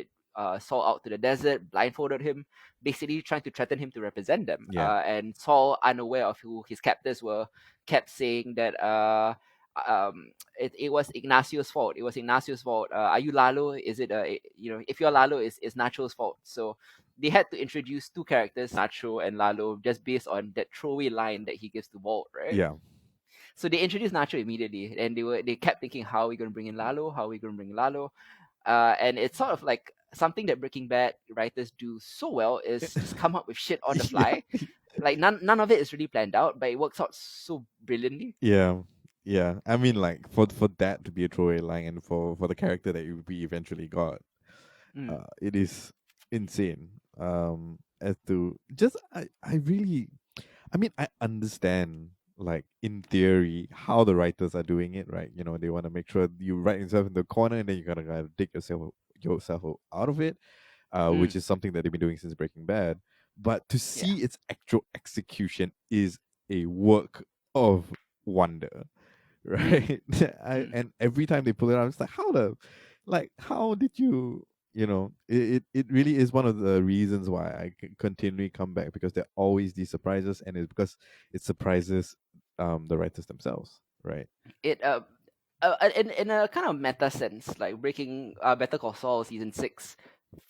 Saul out to the desert, blindfolded him, basically trying to threaten him to represent them. yeah, And Saul, unaware of who his captors were, kept saying that it was Ignacio's fault. It was Ignacio's fault. Are you Lalo? Is it if you're Lalo, it's Nacho's fault. So they had to introduce two characters, Nacho and Lalo, just based on that throwaway line that he gives to Walt, right? yeah, So they introduced Nacho immediately, and they kept thinking, how are we going to bring in Lalo? How are we going to bring Lalo? And it's sort of like something that Breaking Bad writers do so well is just come up with shit on the yeah, fly. Like none of it is really planned out, but it works out so brilliantly. yeah, yeah. I mean, like for that to be a throwaway line, and for the character that we eventually got, Mm, it is insane. As to just I really, I mean, I understand, like, in theory, how the writers are doing it, right? They want to make sure you write yourself in the corner, and then you gotta dig yourself out of it, which mm, is something that they've been doing since Breaking Bad. But to yeah. see its actual execution is a work of wonder, Mm, right? mm. And every time they pull it out, it's like, how did you? It really is one of the reasons why I continually come back, because there are always these surprises, and it's because it surprises the writers themselves, right? It in a kind of meta sense, like breaking Better Call Saul season 6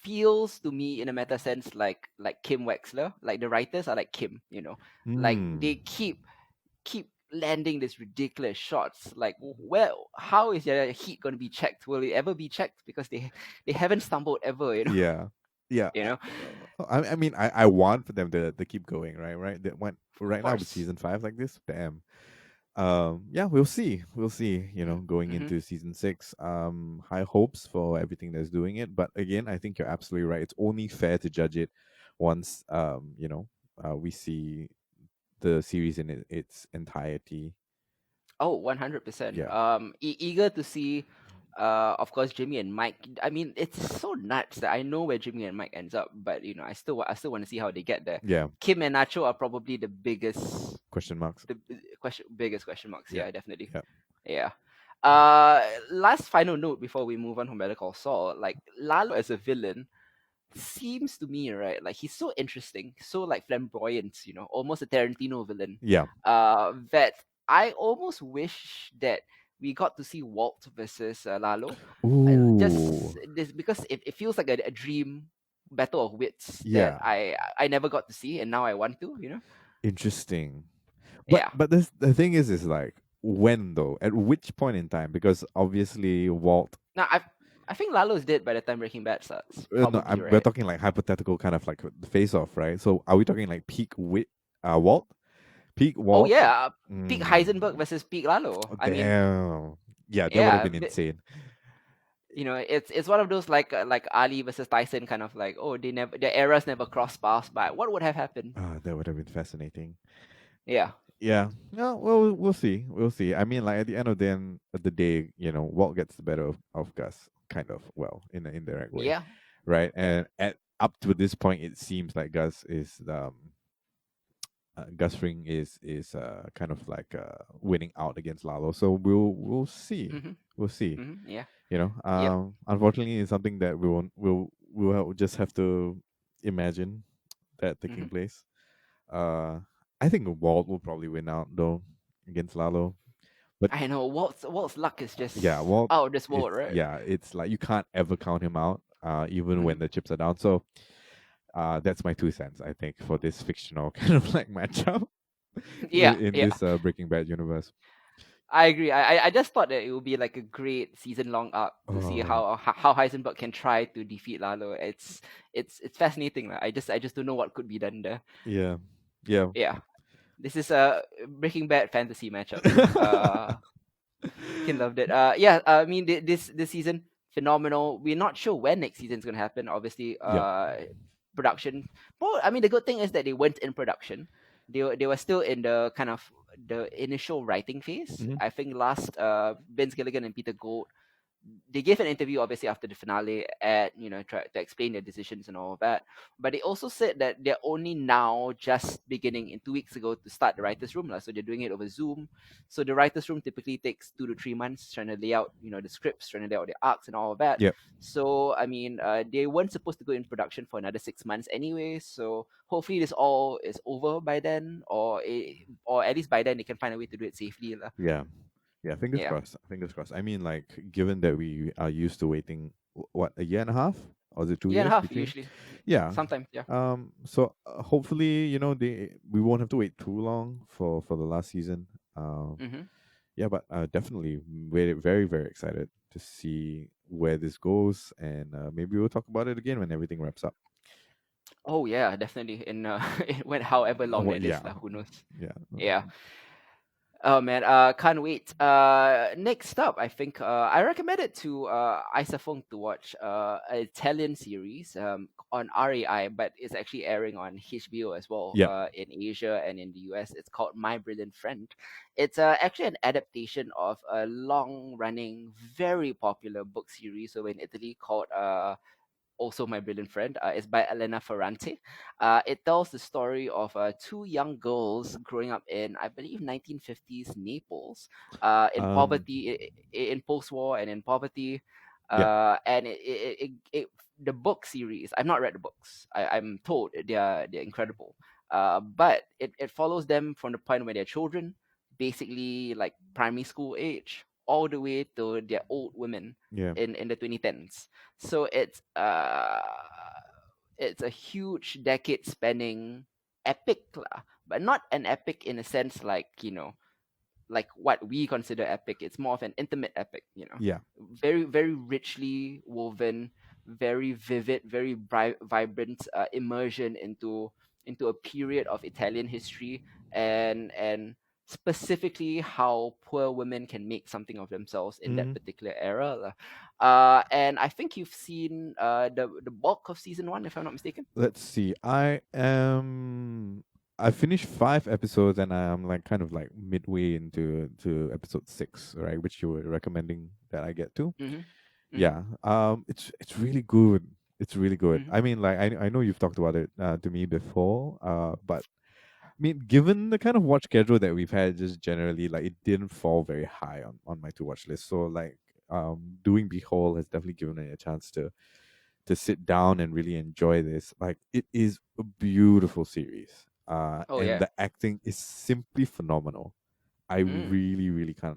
feels to me in a meta sense like Kim Wexler. Like the writers are like Kim, like Hmm. they keep landing these ridiculous shots. Like where how is their heat going to be checked? Will it ever be checked? Because they haven't stumbled ever. Yeah. Yeah. You know, I mean, I want for them to keep going, right? That went of right now with course. season 5 like this. Damn. Yeah, we'll see, going Mm-hmm. into season 6. High hopes for everything that's doing it, but again, I think you're absolutely right. It's only fair to judge it once, we see the series in its entirety. Oh, 100%. Yeah. Eager to see, of course, Jimmy and Mike. I mean, it's so nuts that I know where Jimmy and Mike ends up, but I still want to see how they get there. Yeah. Kim and Nacho are probably the biggest, Question marks. biggest question marks. Yeah. Yeah, definitely. Yeah. Yeah. Uh, Last final note before we move on from Better Call Saul, like Lalo as a villain seems to me, right, like he's so interesting, so like flamboyant, almost a Tarantino villain. Yeah. That I almost wish that we got to see Walt versus Lalo. Ooh. Just this because it feels like a dream battle of wits that Yeah. I never got to see, and now I want to. Interesting. But Yeah. this the thing is like when though? At which point in time? Because obviously Walt. Now I think Lalo's dead by the time Breaking Bad starts. No, Probably, we're right? talking like hypothetical kind of like the face off, right? So are we talking like peak Walt? Peak Oh Walt? yeah, peak Heisenberg Mm, versus peak Lalo. I mean, damn. Yeah, that would have yeah, been insane. it's one of those like Ali versus Tyson kind of like, oh, they never, their eras never crossed paths, but what would have happened? That would have been fascinating. Yeah. Yeah. No, well, we'll see. We'll see. I mean, like at the end of the day, Walt gets the better of Gus, kind of. Well, in an indirect way, Yeah. right? Yeah. And at up to this point, it seems like Gus Fring is kind of like winning out against Lalo. So we'll see. Mhm. We'll see. Mhm. Yeah. Yep. Unfortunately, it's something that we'll just have to imagine that taking Mhm. place. Uh, I think Walt will probably win out though against Lalo. But I know Walt's luck is yeah, just Walt, out of this world, right? it's like you can't ever count him out, even when Mhm. the chips are down. So, that's my 2 cents. I think for this fictional kind of like matchup Yeah. in Yeah. this Breaking Bad universe. I agree. I just thought that it would be like a great season long arc to see Oh how Heisenberg can try to defeat Lalo. It's fascinating. I just don't know what could be done there. yeah, yeah. Yeah. This is a Breaking Bad fantasy matchup. Freaking loved it. Yeah. I mean, this season phenomenal. We're not sure when next season's gonna happen. Obviously, Yep. production. Well, I mean, the good thing is that they weren't in production. They were still in the kind of the initial writing phase. Hmm. I think last Vince Gilligan and Peter Gould, they gave an interview obviously after the finale at try to explain their decisions and all of that, but they also said that they're only now just beginning in 2 weeks ago to start the writers room so they're doing it over Zoom. So the writers room typically takes 2 to 3 months trying to lay out the scripts, trying to lay out the arcs and all of that. Yep. So I mean, they weren't supposed to go in production for another 6 months anyway, so hopefully this all is over by then, or at least by then they can find a way to do it safely lah. Yeah. Yeah. Fingers Yeah. crossed. Fingers crossed. I mean, like, given that we are used to waiting, what, a year and a half, or is it two Year and a years half between? usually. Yeah. Sometimes, yeah. So hopefully, we won't have to wait too long for the last season. Mm-hmm. Yeah, but definitely very, very, very excited to see where this goes, and maybe we'll talk about it again when everything wraps up. Oh yeah, definitely. In when however long What? that is, Yeah, who knows? yeah, Yeah. Oh man, can't wait. Next up, I think I recommend it to Isa Fung to watch an Italian series on RAI, but it's actually airing on HBO as well yeah. in Asia and in the US. It's called My Brilliant Friend. It's actually an adaptation of a long-running, very popular book series over in Italy called also My Brilliant Friend. It's by Elena Ferrante. It tells the story of two young girls growing up in, I believe, 1950s Naples, in Um, poverty, in post-war and in poverty. yeah, And the book series, I've not read the books. I'm told they're incredible. But it follows them from the point when they're children, basically like primary school age, all the way to they're old women yeah. in the 2010s. So it's a huge decade spanning epic lah, but not an epic in a sense like what we consider epic. It's more of an intimate epic, Yeah. very very richly woven, very vivid, very vibrant immersion into a period of Italian history, and specifically how poor women can make something of themselves in that Mhm. particular era lah. And I think you've seen the bulk of season 1 if I'm not mistaken. Let's see. I finished 5 episodes, and I'm like kind of like midway into to episode 6, right? Which you were recommending that I get to. Mm-hmm. Mm-hmm. Yeah. It's really good. It's really good. Mm-hmm. I mean, like I know you've talked about it to me before. But mean, given the kind of watch schedule that we've had, just generally, like it didn't fall very high on my to watch list. So like, doing Behold has definitely given me a chance to sit down and really enjoy this. Like, it is a beautiful series. Oh And yeah. the acting is simply phenomenal. I Mm. really, really kind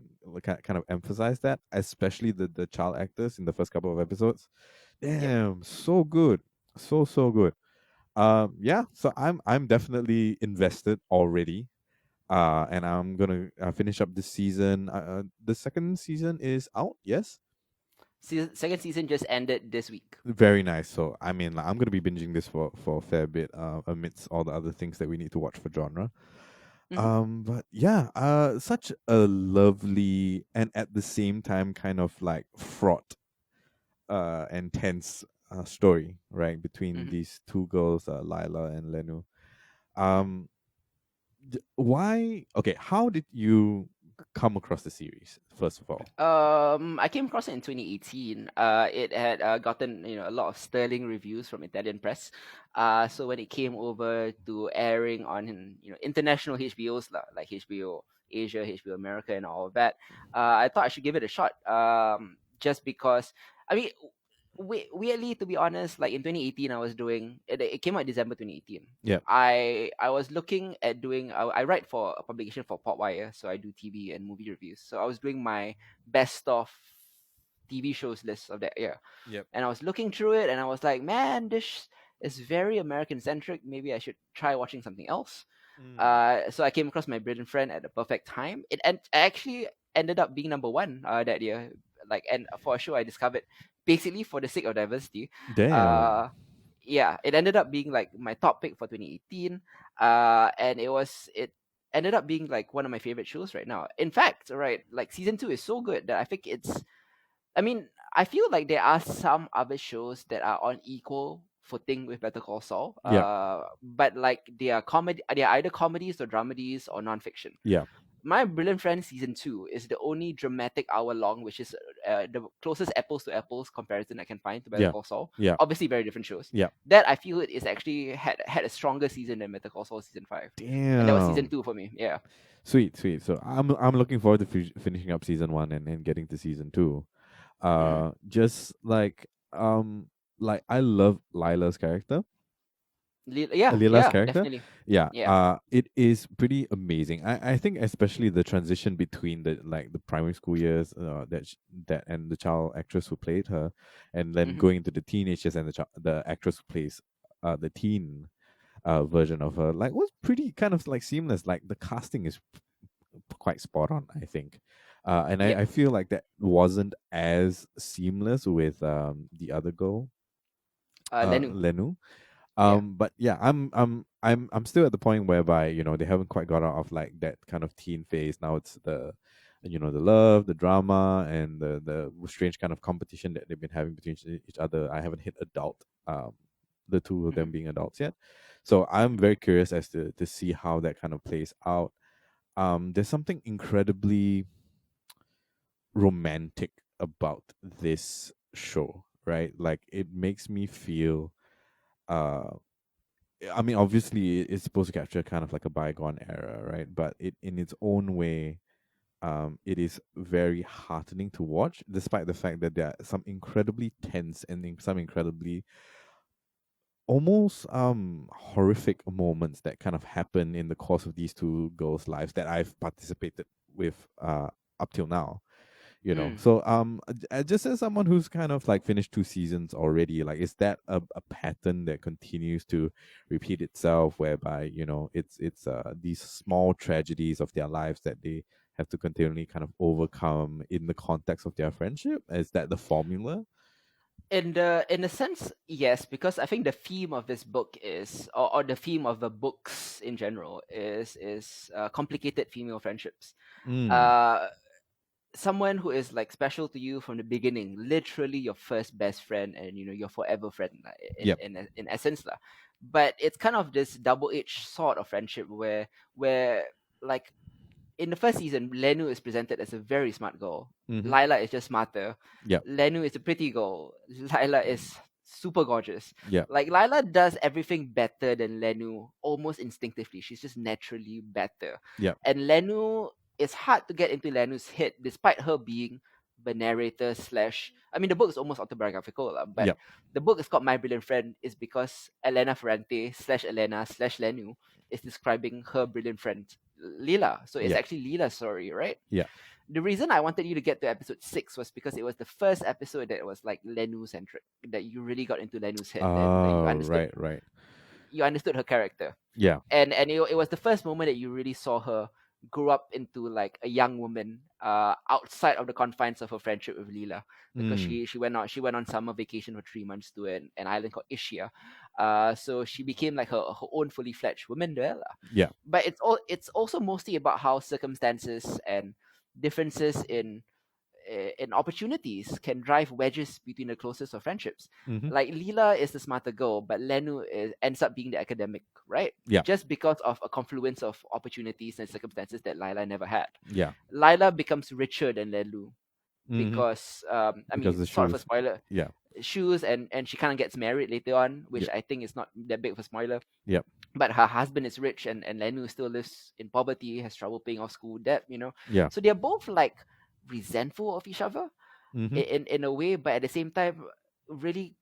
of emphasize that, especially the child actors in the first couple of episodes. Yep. Damn, so good, so good. Yeah, so I'm definitely invested already. And I'm gonna finish up this season. The second season is out. Yes, Second season just ended this week. very nice. So I mean, like, I'm gonna be binging this for a fair bit. Amidst all the other things that we need to watch for genre. Hmm. But yeah, such a lovely and at the same time kind of like fraught, and tense story, right, between Hmm. these two girls, Lila and Lenu. Um, why? Okay, how did you come across the series? First of all, I came across it in 2018. It had gotten a lot of sterling reviews from Italian press. So when it came over to airing on international HBOs like HBO Asia, HBO America, and all of that, I thought I should give it a shot. Just because I mean, weirdly, to be honest, like in 2018, I was doing it. It came out December 2018. yeah, I was looking at doing. I write for a publication for Popwire, so I do TV and movie reviews. So I was doing my best of TV shows list of that year, yep, and I was looking through it, and I was like, man, this is very American centric. Maybe I should try watching something else. mm. So I came across My Brilliant Friend at the perfect time. It actually ended up being number one that year. Like, and for a show I discovered basically for the sake of diversity. Damn, Uh, yeah, it ended up being like my top pick for 2018. And it ended up being like one of my favorite shows right now. In fact, right, like season two is so good that I think it's. I mean, I feel like there are some other shows that are on equal footing with Better Call Saul. yeah, But like they are comedy, they are either comedies or dramedies or nonfiction. yeah, My Brilliant Friend season two is the only dramatic hour long, which is the closest apples to apples comparison I can find to Better yeah, Call Saul. yeah, Obviously, very different shows. yeah. That I feel it is actually had a stronger season than Better Call Saul season five, and that was season Damn. two for me. Yeah. Sweet, sweet. So I'm looking forward to finishing up season one and getting to season two. Mm. Just like I love Lila's character, Yeah, Lila's yeah, character. definitely. Yeah, Yeah. it is pretty amazing. I think especially the transition between the primary school years, that and the child actress who played her, and then Hmm. going into the teenagers and the actress who plays the teen version of her, like, was pretty kind of like seamless. Like, the casting is quite spot on, I think. And Yep. I feel like that wasn't as seamless with the other girl, Lenu. Lenu. Yeah. But yeah, I'm still at the point whereby they haven't quite got out of like that kind of teen phase. Now it's the love, the drama, and the strange kind of competition that they've been having between each other. I haven't hit adult, the two of Hmm. them being adults yet, so I'm Hmm. very curious as to see how that kind of plays out. There's something incredibly romantic about this show, right? Like, it makes me feel. Uh, I mean, obviously, it's supposed to capture kind of like a bygone era, right? But it, in its own way, it is very heartening to watch, despite the fact that there are some incredibly tense and some incredibly almost horrific moments that kind of happen in the course of these two girls' lives that I've participated with up till now. Mm. So just as someone who's kind of like finished two seasons already, like, is that a pattern that continues to repeat itself, whereby it's these small tragedies of their lives that they have to continually kind of overcome in the context of their friendship? Is that the formula? In a sense, yes, because I think the theme of this book is, or the theme of the books in general is complicated female friendships. Mm. Uh, Someone who is like special to you from the beginning, literally your first best friend, and your forever friend, lah, Yep. in essence, lah. But it's kind of this double-edged sort of friendship where like in the first season, Lenu is presented as a very smart girl. Mm-hmm. Lila is just smarter. Yep. Lenu is a pretty girl. Lila is super gorgeous. Yeah. Like Lila does everything better than Lenu almost instinctively. She's just naturally better. Yeah. And Lenu, it's hard to get into Lenu's head despite her being the narrator slash, I mean, the book is almost autobiographical, lah, but Yeah. the book is called My Brilliant Friend is because Elena Ferrante slash Elena slash Lenu is describing her brilliant friend Lila. So it's Yeah. actually Lila's story, right? Yeah. The reason I wanted you to get to episode 6 was because it was the first episode that was like Lenu centric, that you really got into Lenu's head and like, Oh, right, right. you understood her character, Yeah. and it was the first moment that you really saw her grow up into like a young woman outside of the confines of her friendship with Leela, because Mm. she went on summer vacation for 3 months to an island called Ischia, so she became like her own fully fledged woman there lah. Yeah. But it's also mostly about how circumstances and differences in opportunities can drive wedges between the closest of friendships. Mm-hmm. Like Leela is the smarter girl, but Lenu ends up being the academic, right? Yeah. Just because of a confluence of opportunities and circumstances that Lila never had. Yeah. Lila becomes richer than Lenu Mm-hmm. because I Because mean, the sort of a shoes. spoiler. Yeah. Shoes and she kind of gets married later on, which Yeah. I think is not that big of a spoiler. Yep. But her husband is rich and Lenu still lives in poverty, has trouble paying off school debt, Yeah. So they're both like resentful of each other Mm-hmm. in a way, but at the same time, really,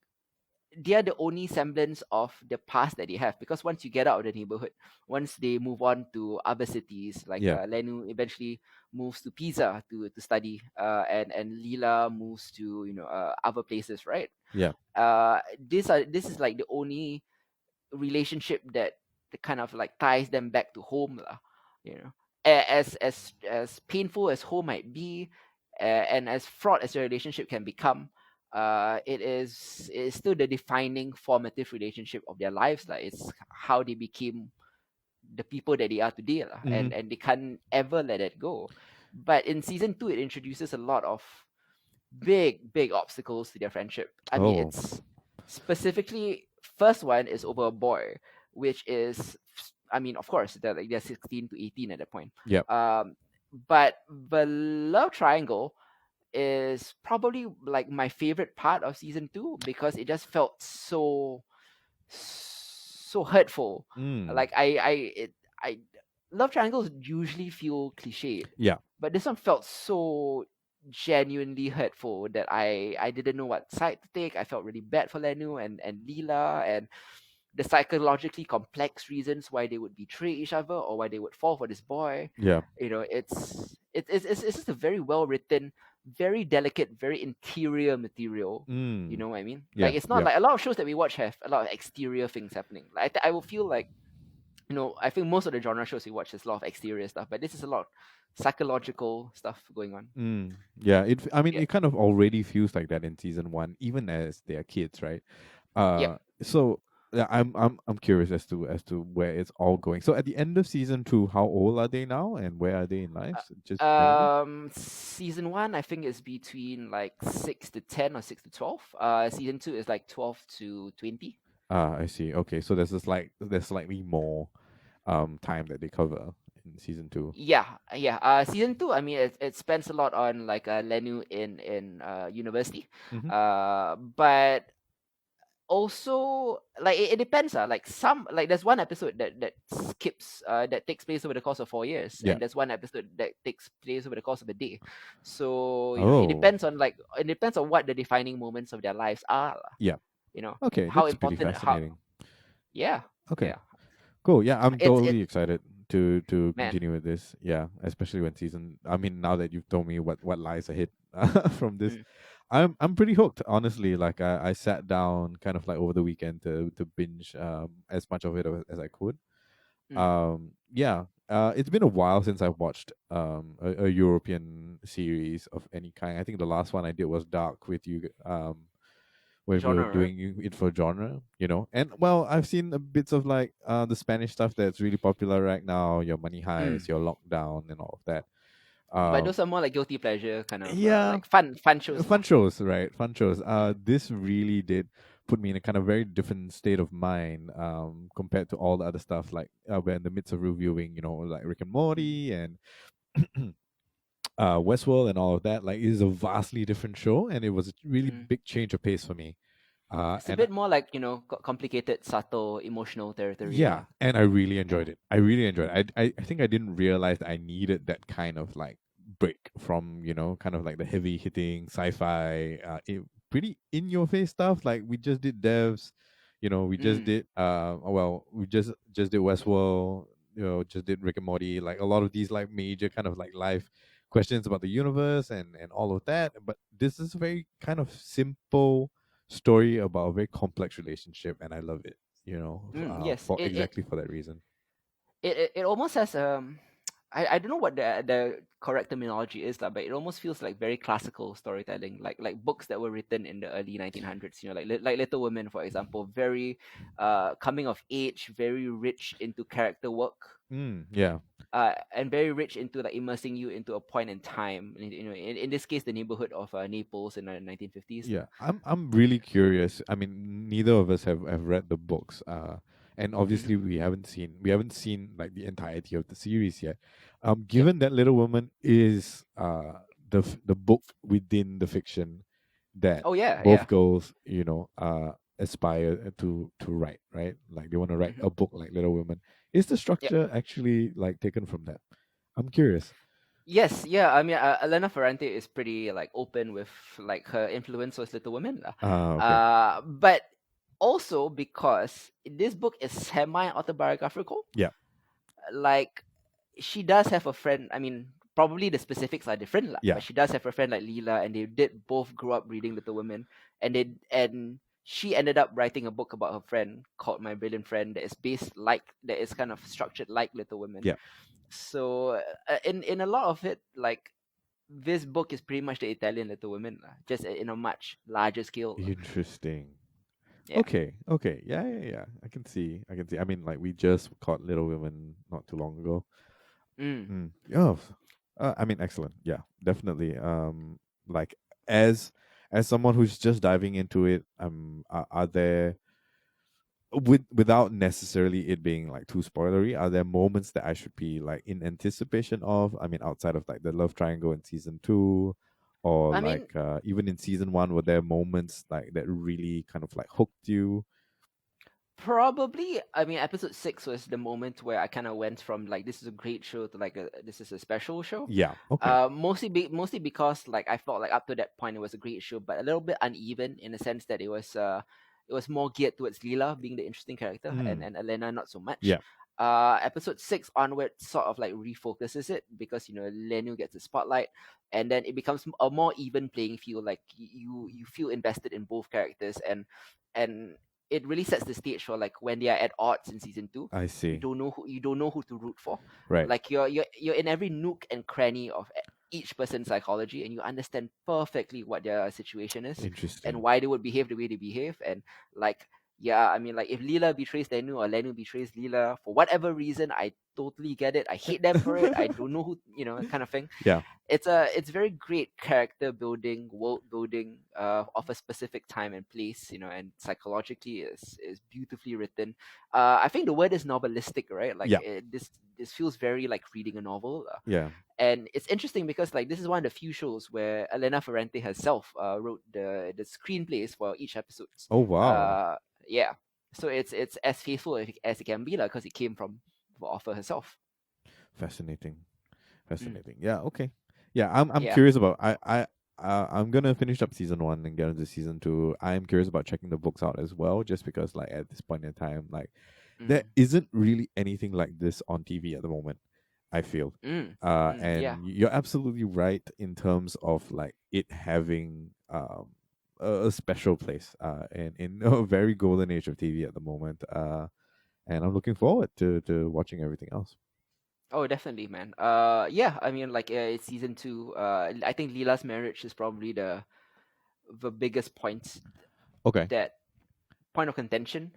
they are the only semblance of the past that they have. Because once you get out of the neighborhood, once they move on to other cities, like Yeah. Lenu eventually moves to Pisa to study, and Lila moves to other places, right? Yeah. This is like the only relationship that kind of like ties them back to home lah, you know. As painful as home might be, and as fraught as your relationship can become, it is still the defining formative relationship of their lives lah. It's how they became the people that they are today lah, Mm-hmm. and they can't ever let it go. But in season 2 it introduces a lot of big obstacles to their friendship. I mean, Oh. it's specifically, first one is over a boy, which is, I mean, of course they're 16 to 18 at that point. Yep. But the love triangle is probably like my favorite part of season 2 because it just felt so hurtful. Mm. Like I love triangles usually feel cliched, Yeah. but this one felt so genuinely hurtful that I didn't know what side to take. I felt really bad for Lenu and Leela, and the psychologically complex reasons why they would betray each other or why they would fall for this boy. Yeah. It's just a very well written, very delicate, very interior material. Mm. You know what I mean? Yeah. Like, it's not Yeah. like a lot of shows that we watch have a lot of exterior things happening. Like I will feel like, I think most of the genre shows we watch is a lot of exterior stuff, but this is a lot of psychological stuff going on. Mm. Yeah. I mean, Yeah. it kind of already feels like that in season 1, even as they are kids, right? Yep. So yeah, I'm curious as to where it's all going. So at the end of season 2, how old are they now, and where are they in life? Just generally? Season 1 I think is between like 6 to 10 or 6 to 12. Season 2 is like 12 to 20. I see. Okay, so there's slightly more time that they cover in season 2. Yeah. Season 2, I mean, it spends a lot on like Lenu in university. Mhm. But also, like, it depends, like some, like, there's one episode that skips that takes place over the course of 4 years, Yeah. and there's one episode that takes place over the course of a day. So it Oh. depends on what the defining moments of their lives are lah. Yeah. Okay, How that's pretty important, fascinating. yeah. Okay. Yeah. Cool. Yeah, I'm It's totally excited to man. continue with this. Yeah, especially when I mean, now that you've told me what lies ahead from this, Mm. I'm pretty hooked. Honestly, like I sat down kind of like over the weekend to binge as much of it as I could. Yeah. It's been a while since I've watched a European series of any kind. I think the last one I did was Dark with you when we were Genre, right? doing it for genre, And well, I've seen bits of like the Spanish stuff that's really popular right now, your Money Heist, your Lockdown, and all of that. But those are more like guilty pleasure kind of Yeah, like fun shows. fun shows, right? Fun shows. This really did put me in a kind of very different state of mind compared to all the other stuff. Like we're in the midst of reviewing, like Rick and Morty and Westworld and all of that. Like, it is a vastly different show, and it was a really big change of pace for me. It's a And bit more like, complicated, subtle, emotional territory. yeah, and I really Yeah. enjoyed it. I really enjoyed it. I think I didn't realize that I needed that kind of like break from, kind of like the heavy hitting sci-fi, pretty in your face stuff. Like we just did Devs, we just Mm. did well, we just did Westworld, just did Rick and Morty, like a lot of these like major kind of like life questions about the universe and all of that. But this is a very kind of simple story about a very complex relationship, and I love it, Yes. for exactly for that reason. It almost has I don't know what the correct terminology is lah, but it almost feels like very classical storytelling, like books that were written in the early 1900s. Like Little Women, for example, very coming of age, very rich into character work, Yeah, and very rich into like immersing you into a point in time. In this case, the neighborhood of Naples in the 1950s. yeah. I'm really curious. I mean, neither of us have read the books. And Mm-hmm. obviously we haven't seen like the entirety of the series yet. Yep. Given that Little Woman is the book within the fiction that Oh yeah, both yeah. girls, aspire to write, right? Like they want to write Mm-hmm. a book like Little Woman. Is the Yep. structure actually like taken from that? I'm curious. Yes, yeah. I mean, Elena Ferrante is pretty like open with like her influence with Little Women, lah. Ah, okay. But also because this book is semi autobiographical, Yeah, like she does have a friend. I mean, probably the specifics are different, lah, yeah. but she does have a friend like Leela, and they did both grow up reading Little Women, and she ended up writing a book about her friend called My Brilliant Friend that is kind of structured like Little Women. Yeah. So in a lot of it, like this book is pretty much the Italian Little Women, lah, just in a much larger scale, lah. Interesting. Yeah. Okay, okay. Yeah, yeah, yeah. I can see. I can see. I mean, like we just caught Little Women not too long ago. Mm. Oh, I mean, excellent. Yeah, definitely. Like as someone who's just diving into it, are there without necessarily it being like too spoilery, are there moments that I should be like in anticipation of? I mean, outside of like the love triangle in season two, or I mean, like even in season one, were there moments like that really kind of like hooked you? probably. I mean, episode 6 was the moment where I kind of went from like this is a great show to like this is a special show. Yeah. Okay. Mostly because like I felt like up to that point it was a great show, but a little bit uneven in the sense that it was more geared towards Leela being the interesting character, Mm. and Elena not so much. Yeah. Episode 6 onward sort of like refocuses it because Lenu gets the spotlight, and then it becomes a more even playing field. Like you feel invested in both characters, and it really sets the stage for like when they are at odds in season 2. I You see. don't know who to root for. Right. Like you're in every nook and cranny of each person's psychology, and you understand perfectly what their situation is and Interesting. why they would behave the way they behave. And like, yeah, I mean, like if Leela betrays Lenu or Lenu betrays Leela for whatever reason, I totally get it. I hate them for it. I don't know who, kind of thing. Yeah. It's very great character building, world building of a specific time and place, and psychologically is beautifully written. I think the word is novelistic, right? Like Yeah. this feels very like reading a novel. Yeah. And it's interesting because like this is one of the few shows where Elena Ferrante herself wrote the screenplays for each episodes. Oh wow. Uh, yeah, so it's as faithful as it can be, like, because it came from the author herself. Fascinating. Mm, Fascinating. Yeah. Okay. Yeah. I'm yeah. curious about. I'm gonna finish up season one and get into season two. I'm curious about checking the books out as well, just because like at this point in time, like there Mm, isn't really anything like this on TV at the moment. I feel. yeah. And you're absolutely right in terms of like it having a special place and in a very golden age of TV at the moment. And I'm looking forward to watching everything else. Oh, definitely, man. Yeah. I mean, like it's season 2. I think Leela's marriage is probably the biggest point Okay. that point of contention.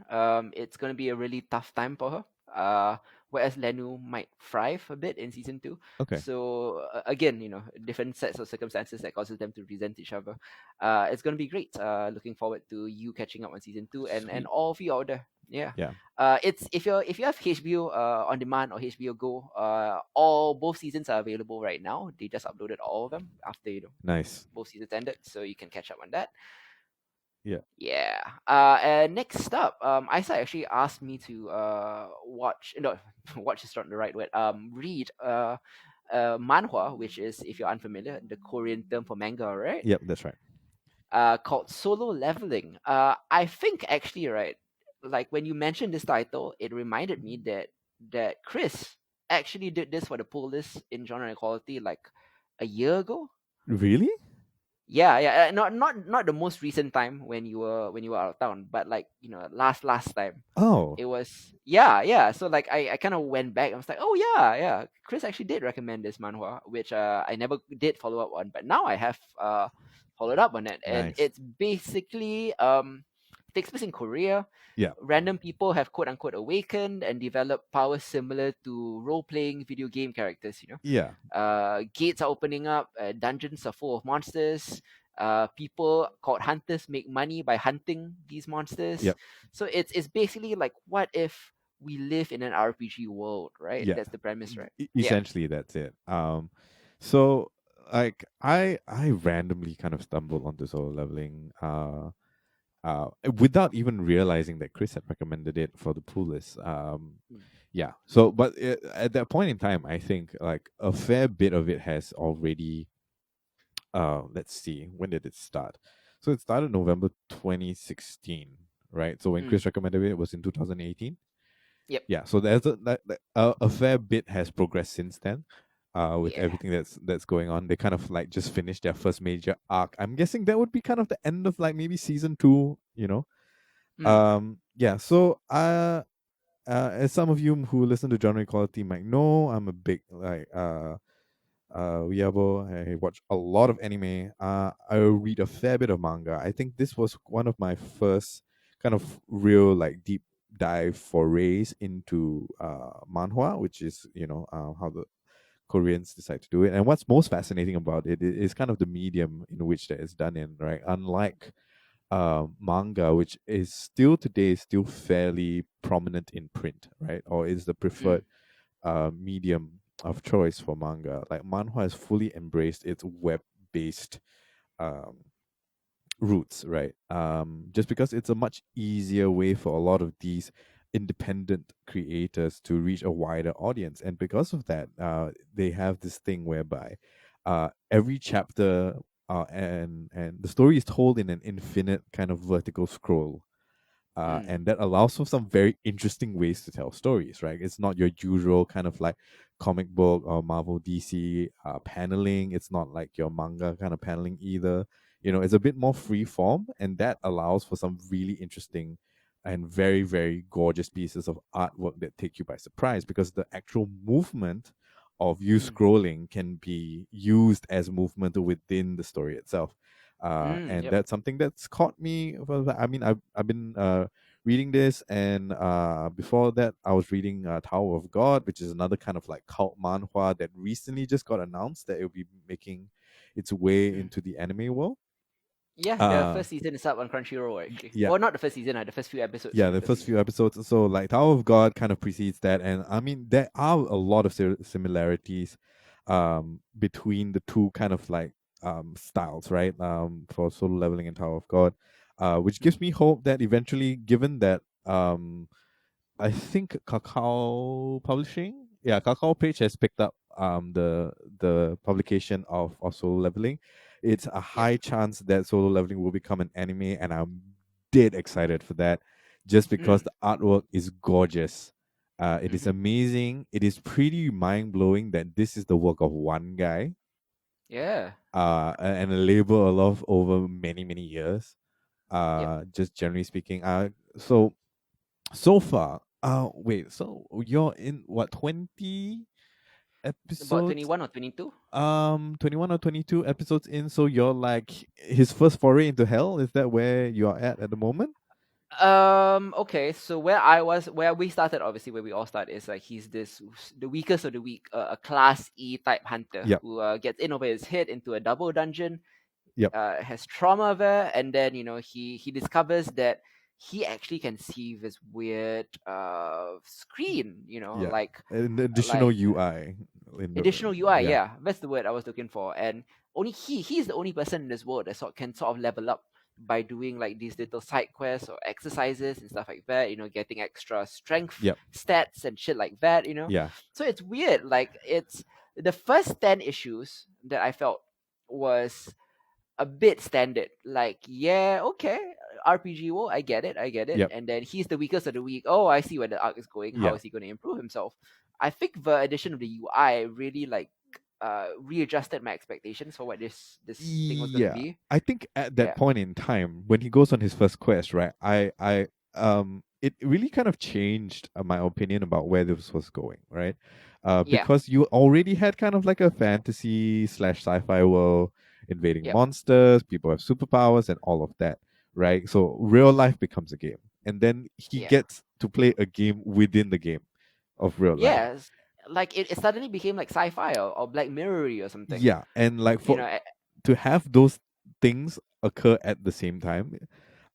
It's going to be a really tough time for her. Whereas Lenu might thrive a bit in season 2. Okay. So again, different sets of circumstances that causes them to resent each other. It's going to be great. Looking forward to you catching up on season 2, and Sweet. all of you out there. Yeah. Yeah. It's if you have HBO on demand or HBO Go, all both seasons are available right now. They just uploaded all of them after Nice. both seasons ended, so you can catch up on that. Yeah. Yeah. And next up, Isa actually asked me to watch no watch is not the right word. Read manhwa, which is, if you're unfamiliar, the Korean term for manga, right? Yep, that's right. Called Solo Leveling. I think actually, right, like when you mentioned this title, it reminded me that Chris actually did this for the pull list in genre equality like a year ago. Really? Yeah, yeah, not the most recent time when you were out of town, but like last time. Oh, It was, yeah. So like I kind of went back. I was like, oh yeah. Chris actually did recommend this manhwa, which I never did follow up on, but now I have followed up on it, and nice. it's basically takes place in Korea. Yeah. Random people have quote unquote awakened and developed powers similar to role playing video game characters. Yeah. Gates are opening up, dungeons are full of monsters. People called hunters make money by hunting these monsters. Yep. So it's basically like, what if we live in an RPG world, right? Yeah. That's the premise, right? Yeah. Essentially that's it. So like I randomly kind of stumbled onto solo leveling without even realizing that Chris had recommended it for the pool list. Mm, Yeah. So, but at that point in time, I think like a fair bit of it has already. Let's see, when did it start? So it started November 2016, right? So when mm, Chris recommended it, it was in 2018. yep. Yeah. So there's a fair bit has progressed since then. With Yeah. everything that's going on, they kind of like just finished their first major arc. I'm guessing that would be kind of the end of like maybe season two. Mm, Yeah. So as some of you who listen to Genre Equality might know, I'm a big like Weeabo. I watch a lot of anime. I read a fair bit of manga. I think this was one of my first kind of real like deep dive forays into manhwa, which is how the Koreans decide to do it. And what's most fascinating about it is kind of the medium in which that is done in, right? Unlike manga, which is still today still fairly prominent in print, right? Or is the mm, preferred medium of choice for manga. Like manhwa has fully embraced its web-based um, roots, right? Just because it's a much easier way for a lot of these independent creators to reach a wider audience, and because of that, they have this thing whereby every chapter and the story is told in an infinite kind of vertical scroll, mm, and that allows for some very interesting ways to tell stories, right? It's not your usual kind of like comic book or Marvel DC paneling. It's not like your manga kind of paneling either. It's a bit more free form, and that allows for some really interesting and very, very gorgeous pieces of artwork that take you by surprise because the actual movement of you mm, scrolling can be used as movement within the story itself. And yep. that's something that's caught me. I mean, I've been reading this, and before that, I was reading Tower of God, which is another kind of like cult manhwa that recently just got announced that it will be making its way Mm. into the anime world. Yeah, the Uh, first season is up on Crunchyroll actually. yeah, Or not the first season, the first few episodes yeah, from the the first first few season. episodes. So like Tower of God kind of precedes that, and I mean there are a lot of similarities between the two kind of like styles, right? For Solo Leveling and Tower of God, which gives Mm, me hope that eventually, given that I think Kakao Publishing, yeah, Kakao Page has picked up the publication of Solo Leveling. It's a yep. high chance that Solo Leveling will become an anime, and I'm dead excited for that, just because Mm, the artwork is gorgeous. It is mm-hmm. amazing. It is pretty mind blowing that this is the work of one guy, Yeah. and a labor of over many many years. Yep. Just generally speaking. So far, wait, so you're in what, 20 About episodes? 21 or 22. 21 or 22 episodes in, so you're like his first foray into hell. Is that where you're at the moment? Okay, so where we started, obviously where we all start, is like he's the weakest of the weak, a class E type hunter Yep, who gets in over his head into a double dungeon, yep, has trauma there, and then he discovers that he actually can see this weird screen, yeah. like An additional like UI in the additional UI. yeah, Yeah, that's the word I was looking for, and only he's the only person in this world that can sort of level up by doing like these little side quests or exercises and stuff like that, getting extra strength Yep. stats and shit like that. Yeah. So it's weird. Like, it's the first 10 issues that I felt was a bit standard. Like, yeah, okay, RPG, well, I get it, I get it. Yep. And then he's the weakest of the weak. Oh, I see where the arc is going. How Yeah. is he going to improve himself? I think the addition of the UI really like readjusted my expectations for what this thing was going to Yeah, be. I think at that Yeah, point in time when he goes on his first quest, right? It really kind of changed my opinion about where this was going, right? yeah, Because you already had kind of like a fantasy slash sci-fi world, invading yep, monsters, people have superpowers, and all of that, right? So real life becomes a game, and then he yeah, gets to play a game within the game of real life. yes. Like it suddenly became like sci-fi or Black Mirror or something. Yeah, and like You for know, to have those things occur at the same time,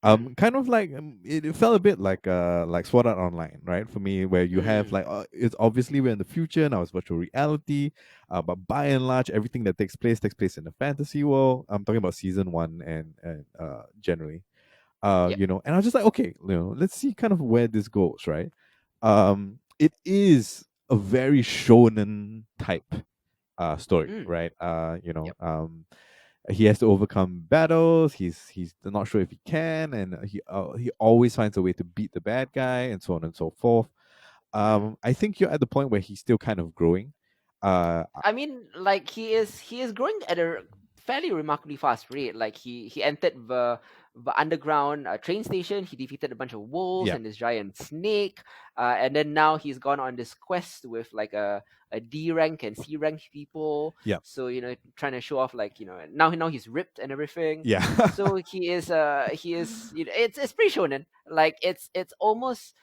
mm, kind of like it felt a bit like Sword Art Online, right? For me, where you have mm, like it's obviously we're in the future now, it's virtual reality, but by and large everything that takes place in the fantasy world. I'm talking about season one and generally, yep, and I was just like, okay, let's see kind of where this goes, right? It is a very shonen type story, mm, right? yep, He has to overcome battles. He's not sure if he can, and he always finds a way to beat the bad guy, and so on and so forth. mm. I think you're at the point where he's still kind of growing. Uh, I mean, like he is growing at a fairly remarkably fast rate. Like he entered the underground train station. He defeated a bunch of wolves yeah, and this giant snake. And then now he's gone on this quest with like a D rank and C rank people. yeah, So trying to show off like now he's ripped and everything. yeah, So he is it's pretty shonen. Like it's almost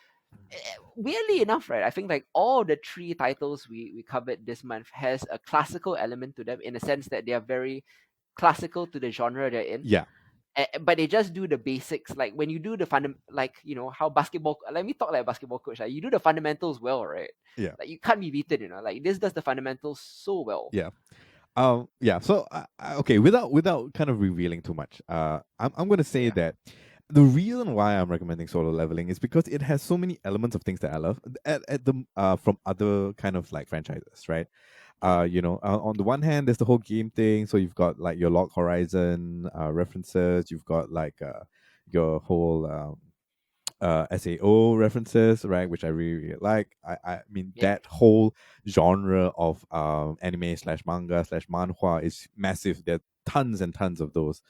weirdly enough, right? I think like all the three titles we covered this month has a classical element to them in the sense that they are very classical to the genre they're in. yeah, But they just do the basics. Like when you do the like how basketball. Let me talk like a basketball coach. Like you do the fundamentals well, right? yeah, Like you can't be beaten. Like this does the fundamentals so well. yeah. Yeah. So, okay, without kind of revealing too much, I'm gonna say Yeah. that the reason why I'm recommending solo leveling is because it has so many elements of things that I love at the from other kind of like franchises, right? On the one hand, there's the whole game thing. So you've got like your Log Horizon references. You've got like your whole SAO references, right? Which I really, really like. I mean, Yep. that whole genre of anime slash manga slash manhwa is massive. There are tons and tons of those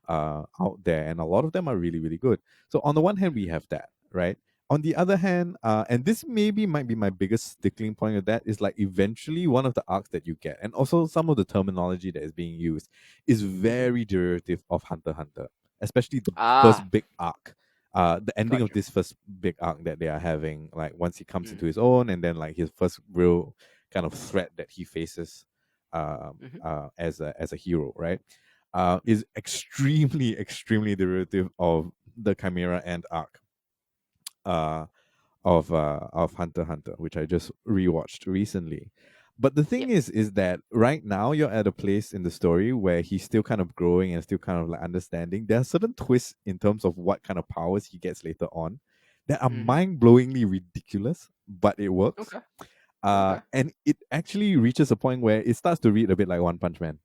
out there, and a lot of them are really, really good. So on the one hand, we have that, right? On the other hand, and this maybe might be my biggest stickling point of that is like eventually one of the arcs that you get, and also some of the terminology that is being used is Mm-hmm. very derivative of Hunter x Hunter, especially the Ah, first big arc, the ending got of you. this first big arc that they are having, like once he comes into Mm-hmm. his own, and then like his first real kind of threat that he faces Mm-hmm. as a hero, right? Is extremely extremely derivative of the Chimera Ant arc uh, of Hunter x Hunter, which I just rewatched recently. But the thing Yep. is that right now you're at a place in the story where he's still kind of growing and still kind of like understanding. There are certain twists in terms of what kind of powers he gets later on that are Mm-hmm. mind-blowingly ridiculous, but it works. Okay. Okay. And it actually reaches a point where it starts to read a bit like One Punch Man,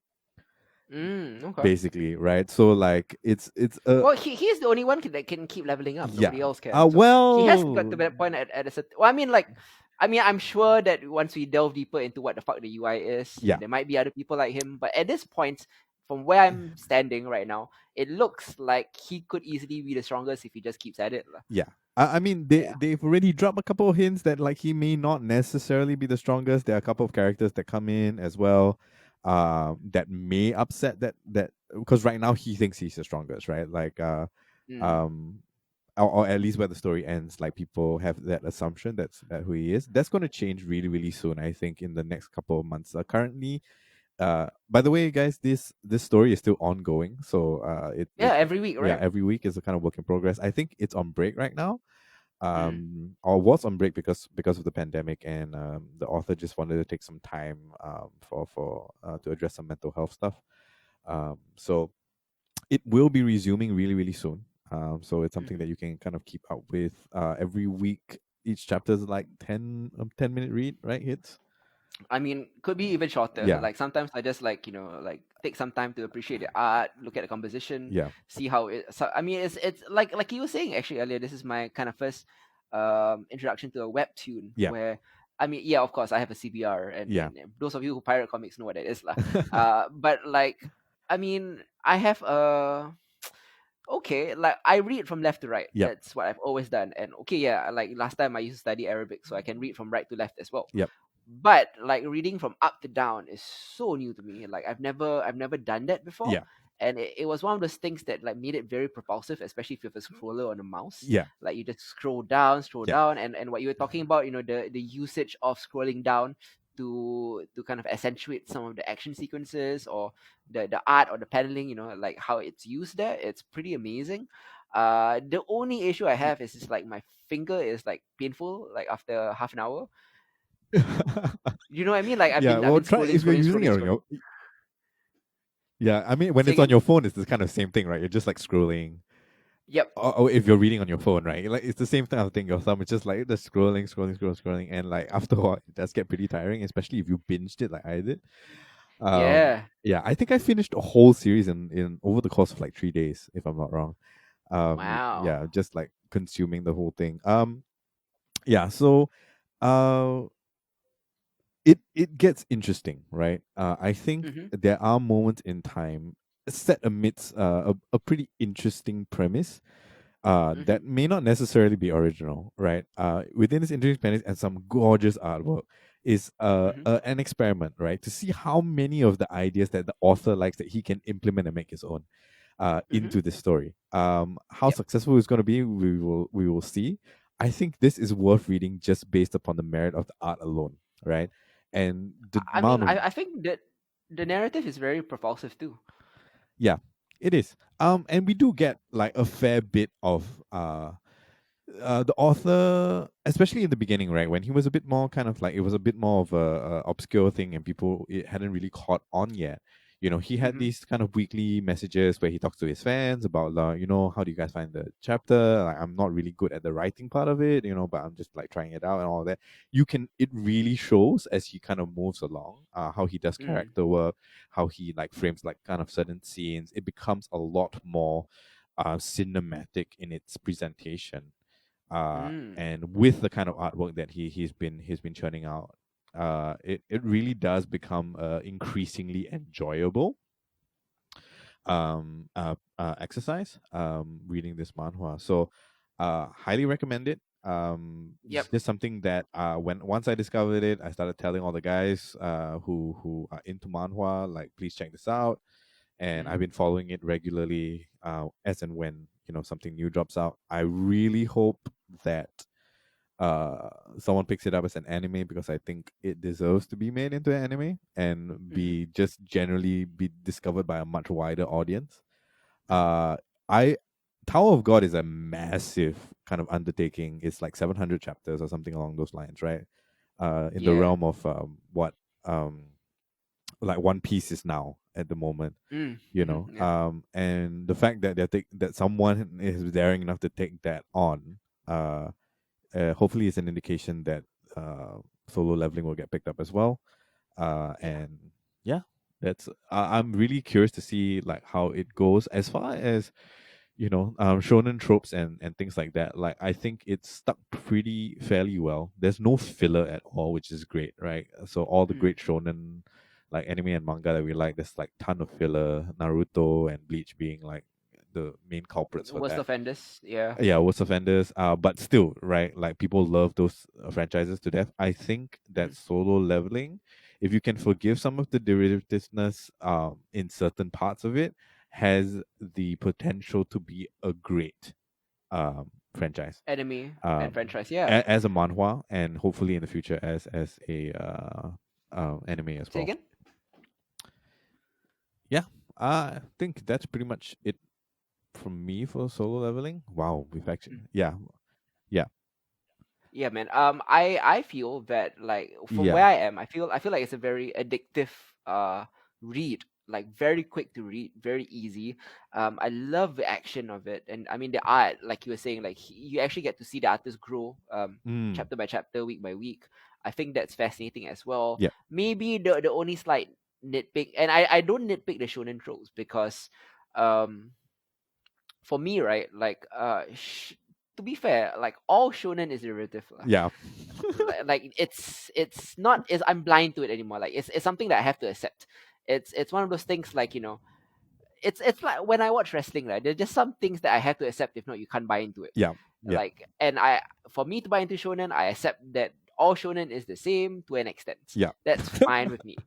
Okay. basically, right? So like it's a Well, he's the only one that can keep leveling up. Nobody yeah. else can. So he has got to Well, that point at a certain. Well, I mean, I'm sure that once we delve deeper into what the fuck the UI is, yeah, there might be other people like him. But at this point, from where I'm standing right now, it looks like he could easily be the strongest if he just keeps at it, lah. yeah. I mean, they Yeah. they've already dropped a couple of hints that like he may not necessarily be the strongest. There are a couple of characters that come in as well, that may upset that because right now he thinks he's the strongest, right? Like Mm. um, or at least where the story ends, like people have that assumption that who he is. That's going to change really really soon. I think in the next couple of months. Currently, by the way, guys, this story is still ongoing. So Yeah. Every week, yeah, right? every week is a kind of work in progress. I think it's on break right now, Mm. or was on break because of the pandemic, and the author just wanted to take some time for to address some mental health stuff. So It will be resuming really, really soon. So it's something Mhm. that you can kind of keep up with every week. Each chapter is like 10-minute read, right? Hits. I mean, could be even shorter. Yeah, Like sometimes I just like like take some time to appreciate the art, look at the composition, yeah, see how it. So I mean, it's like you were saying actually earlier. This is my kind of first introduction to a webtoon yeah, where. I mean, yeah, of course, I have a CBR, yeah. and those of you who pirate comics know what that is, lah. But like, I mean, I have a okay, like I read from left to right. Yep, That's what I've always done. And okay, yeah, like last time I used to study Arabic, so I can read from right to left as well. yep. But like reading from up to down is so new to me. Like I've never done that before. Yeah, And it was one of those things that like made it very propulsive, especially if you have a scroller on a mouse. yeah. Like you just scroll Yeah. down, and what you were talking about, the usage of scrolling down to kind of accentuate some of the action sequences or the art or the paneling, like how it's used there. It's pretty amazing. The only issue I have is just like my finger is like painful like after half an hour. You know what I mean? Like I've Yeah, been I've well, been try scrolling, if you're scrolling, using it scrolling, on scrolling. your. Yeah, I mean, when Say it's on again? your phone, it's the kind of same thing, right? You're just like scrolling. Yep. Or if you're reading on your phone, right? Like it's the same kind of thing. Your thumb is just like the scrolling, and like after a while, it does get pretty tiring, especially if you binged it like I did. Yeah. Yeah, I think I finished a whole series in over the course of like 3 days, if I'm not wrong. Wow. Yeah, just like consuming the whole thing. Yeah, so uh it gets interesting, right? I think Mm-hmm. there are moments in time set amidst a pretty interesting premise Mm-hmm. that may not necessarily be original, right? Within this interesting premise and some gorgeous artwork is Mm-hmm. an experiment, right? To see how many of the ideas that the author likes that he can implement and make his own Mm-hmm. into this story. How Yep. successful it's going to be, we will see. I think this is worth reading just based upon the merit of the art alone, right? And the I mean, amount of I think that the narrative is very propulsive too. yeah, it is. And we do get like a fair bit of the author, especially in the beginning, right, when he was a bit more kind of like it was a bit more of a obscure thing and people it hadn't really caught on yet. He had Mm-hmm. these kind of weekly messages where he talks to his fans about, how do you guys find the chapter? Like, I'm not really good at the writing part of it, but I'm just like trying it out and all that. It really shows as he kind of moves along, how he does Mm. character work, how he like frames like kind of certain scenes. It becomes a lot more cinematic in its presentation, Mm. and with the kind of artwork that he's been churning out, it really does become increasingly enjoyable exercise, reading this manhwa. So highly recommend it. It's Yep. just something that when once I discovered it, I started telling all the guys who are into manhwa, like, please check this out. And I've Mm-hmm. been following it regularly, as and when something new drops out. I really hope that someone picks it up as an anime, because I think it deserves to be made into an anime and Mm-hmm. be just generally be discovered by a much wider audience. I Tower of God is a massive kind of undertaking. It's like 700 chapters or something along those lines, right? In the Yeah. realm of what um like One Piece is now at the moment, Mm. Mm-hmm. Yeah. and the fact that that someone is daring enough to take that on, uh hopefully is an indication that solo leveling will get picked up as well. Yeah. And yeah, that's I'm really curious to see like how it goes as far as shonen tropes and things like that. Like, I think it's stuck pretty fairly well. There's no filler at all, which is great, right? So all the Mm. great shonen like anime and manga that we like, there's like ton of filler. Naruto and Bleach being like the main culprits for Worst that. offenders. Yeah. Yeah, worst offenders. But still, right? Like, people love those franchises to death. I think that Mm. solo leveling, if you can forgive some of the derivativeness in certain parts of it, has the potential to be a great franchise. Enemy and Um, franchise. Yeah. as a manhwa, and hopefully in the future as a anime as Say well. again. Yeah, I think that's pretty much it from me for solo leveling. Wow, we've actually, yeah, yeah, Yeah, man. I feel that like from yeah. where I am, I feel like it's a very addictive read. like very quick to read, very easy. I love the action of it, and I mean the art, like you were saying, like you actually get to see the artist grow, Mm. chapter by chapter, week by week. I think that's fascinating as well. Yeah. Maybe the only slight nitpick, and I don't nitpick the shonen tropes because, um, for me, right, like to be fair, like all shonen is derivative lah. Yeah. Like it's not is I'm blind to it anymore. Like it's something that I have to accept. It's one of those things, like, it's like when I watch wrestling, right? There's just some things that I have to accept. If not, you can't buy into it. Yeah. Yeah. Like, and for me to buy into shonen, I accept that all shonen is the same to an extent. Yeah. That's fine with me.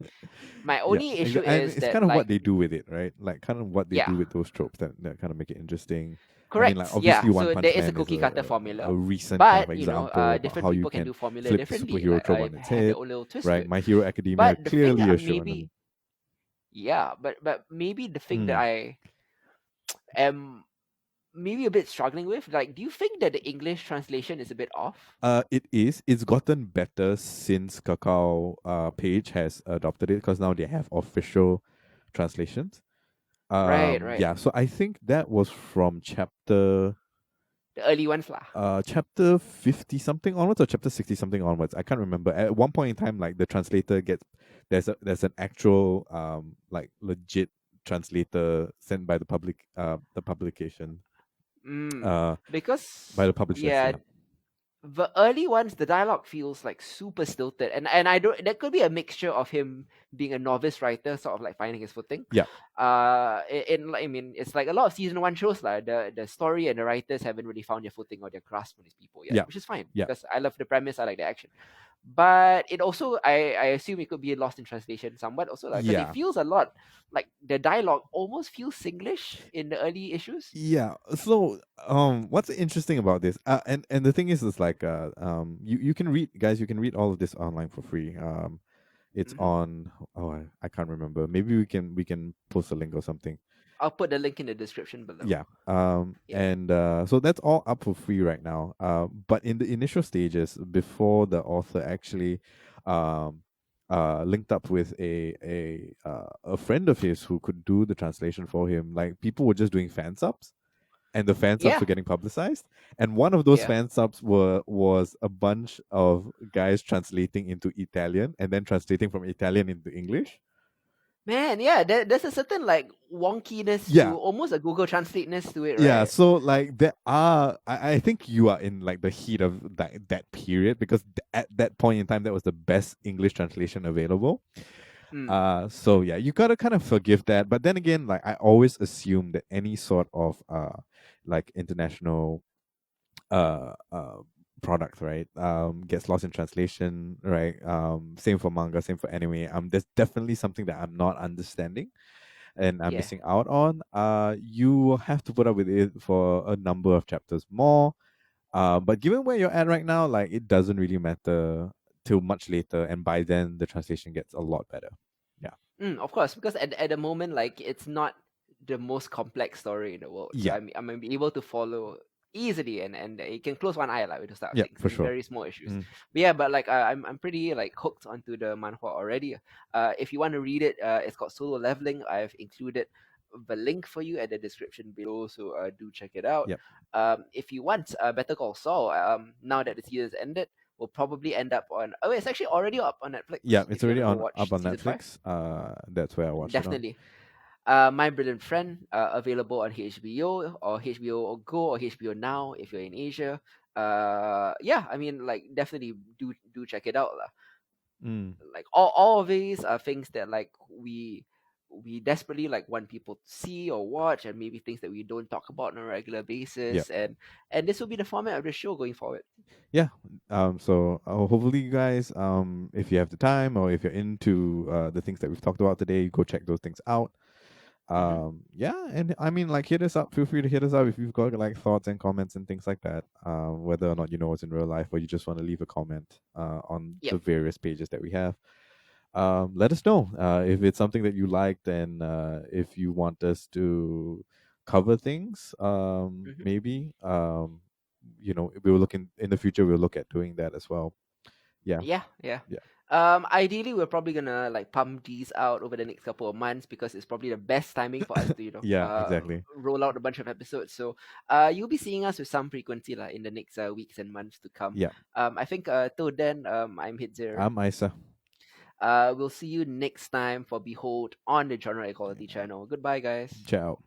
My Yeah. only issue And is it's that, kind of what like, they do with it, right? Like kind of what they yeah, do with those tropes that kind of make it interesting. I mean, like correct, yeah. obviously One So there Punch is a Man is cookie cutter a formula, recent kind of but example about different how you people can can do formula flip differently. superhero Like, trope I on its have their head, own little twist to right? it. My Hero Academia, But the thing clearly a that shonen. maybe, yeah, but maybe the thing that Mm. I am maybe a bit struggling with, like, do you think that the English translation is a bit off? It is. It's gotten better since Kakao Page has adopted it because now they have official translations. Right, right. Yeah. So I think that was from The early ones lah. chapter 50 something onwards or chapter 60 something onwards. I can't remember. At one point in time, like the translator gets there's an actual like legit translator sent by the publication Mm. uh by Because, the publishers. yeah, Yeah. the early ones, the dialogue feels like super stilted, and I don't. That could be a mixture of him being a novice writer, sort of like finding his footing. Yeah. I mean, it's like a lot of season one shows, like the story and the writers haven't really found their footing or their grasp on these people yet, Yeah. which is fine Yeah. because I love the premise, I like the action. But it also, I assume it could be lost in translation somewhat also, like, because it Yeah. feels a lot like the dialogue almost feels Singlish in the early issues. Yeah. So, what's interesting about this? And the thing is like, you can read, guys. You can read all of this online for free. It's Hmm. on. Oh, I can't remember. Maybe we can post a link or something. I'll put the link in the description below. Yeah. Yeah. And so that's all up for free right now. But in the initial stages, before the author actually, um, linked up with a friend of his who could do the translation for him, like people were just doing fan subs and the fan subs Yeah. were getting publicized. And one of those Yeah. fan subs was a bunch of guys translating into Italian and then translating from Italian into English. Man, yeah, there's a certain like wonkiness Yeah. to almost a Google Translate-ness to it, Yeah, right? so like there are, I think you are in like the heat of that period because at that point in time that was the best English translation available. Mm, So yeah, you gotta kind of forgive that. But then again, like I always assume that any sort of like international uh uh product, right, gets lost in translation, right? Same for manga, same for anime. There's definitely something that I'm not understanding and I'm yeah. missing out on. You will have to put up with it for a number of chapters more. But given where you're at right now, like it doesn't really matter till much later, and by then the translation gets a lot better. Yeah. Of course, because at the moment, like, it's not the most complex story in the world, so Yeah. I'm able to follow easily, and you can close one eye like with those type of Yeah, things. for It's sure. very small issues, Mm. but yeah, but like I'm pretty like hooked onto the manhwa already. If you want to read it, it's called Solo Leveling. I've included the link for you at the description below, so do check it out. Yep. If you want Better Call Saul, now that the season's ended, will probably end up on. Oh, it's actually already up on Yeah, Netflix. it's If you want already to go on watch up on season 5, Netflix. That's where I watched it on. definitely. My Brilliant Friend, available on HBO or HBO Go or HBO Now if you're in Asia. Yeah, I mean, like, definitely do check it out lah. Mm. Like, all of these are things that, like, we desperately like want people to see or watch, and maybe things that we don't talk about on a regular Yeah. basis, and this will be the format of the show going forward. Yeah. So hopefully you guys, if you have the time or if you're into the things that we've talked about today, go check those things out. Hmm. Yeah, and I mean, like, hit us up. Feel free to hit us up if you've got like thoughts and comments and things like that. Whether or not you know us in real life or you just want to leave a comment on the Yep. various pages that we have. Let us know if it's something that you liked and if you want us to cover things. Hmm. Maybe we will look in the future. We'll look at doing that as well. Yeah, Yeah, yeah. yeah. Ideally, we're probably gonna like pump these out over the next couple of months because it's probably the best timing for us to, Yeah, exactly. roll out a bunch of episodes. So, you'll be seeing us with some frequency like in the next weeks and months to come. Yeah. I think till then, I'm Hidzir. I'm Isa. We'll see you next time for Behold on the Genre Equality channel. Goodbye, guys. Ciao.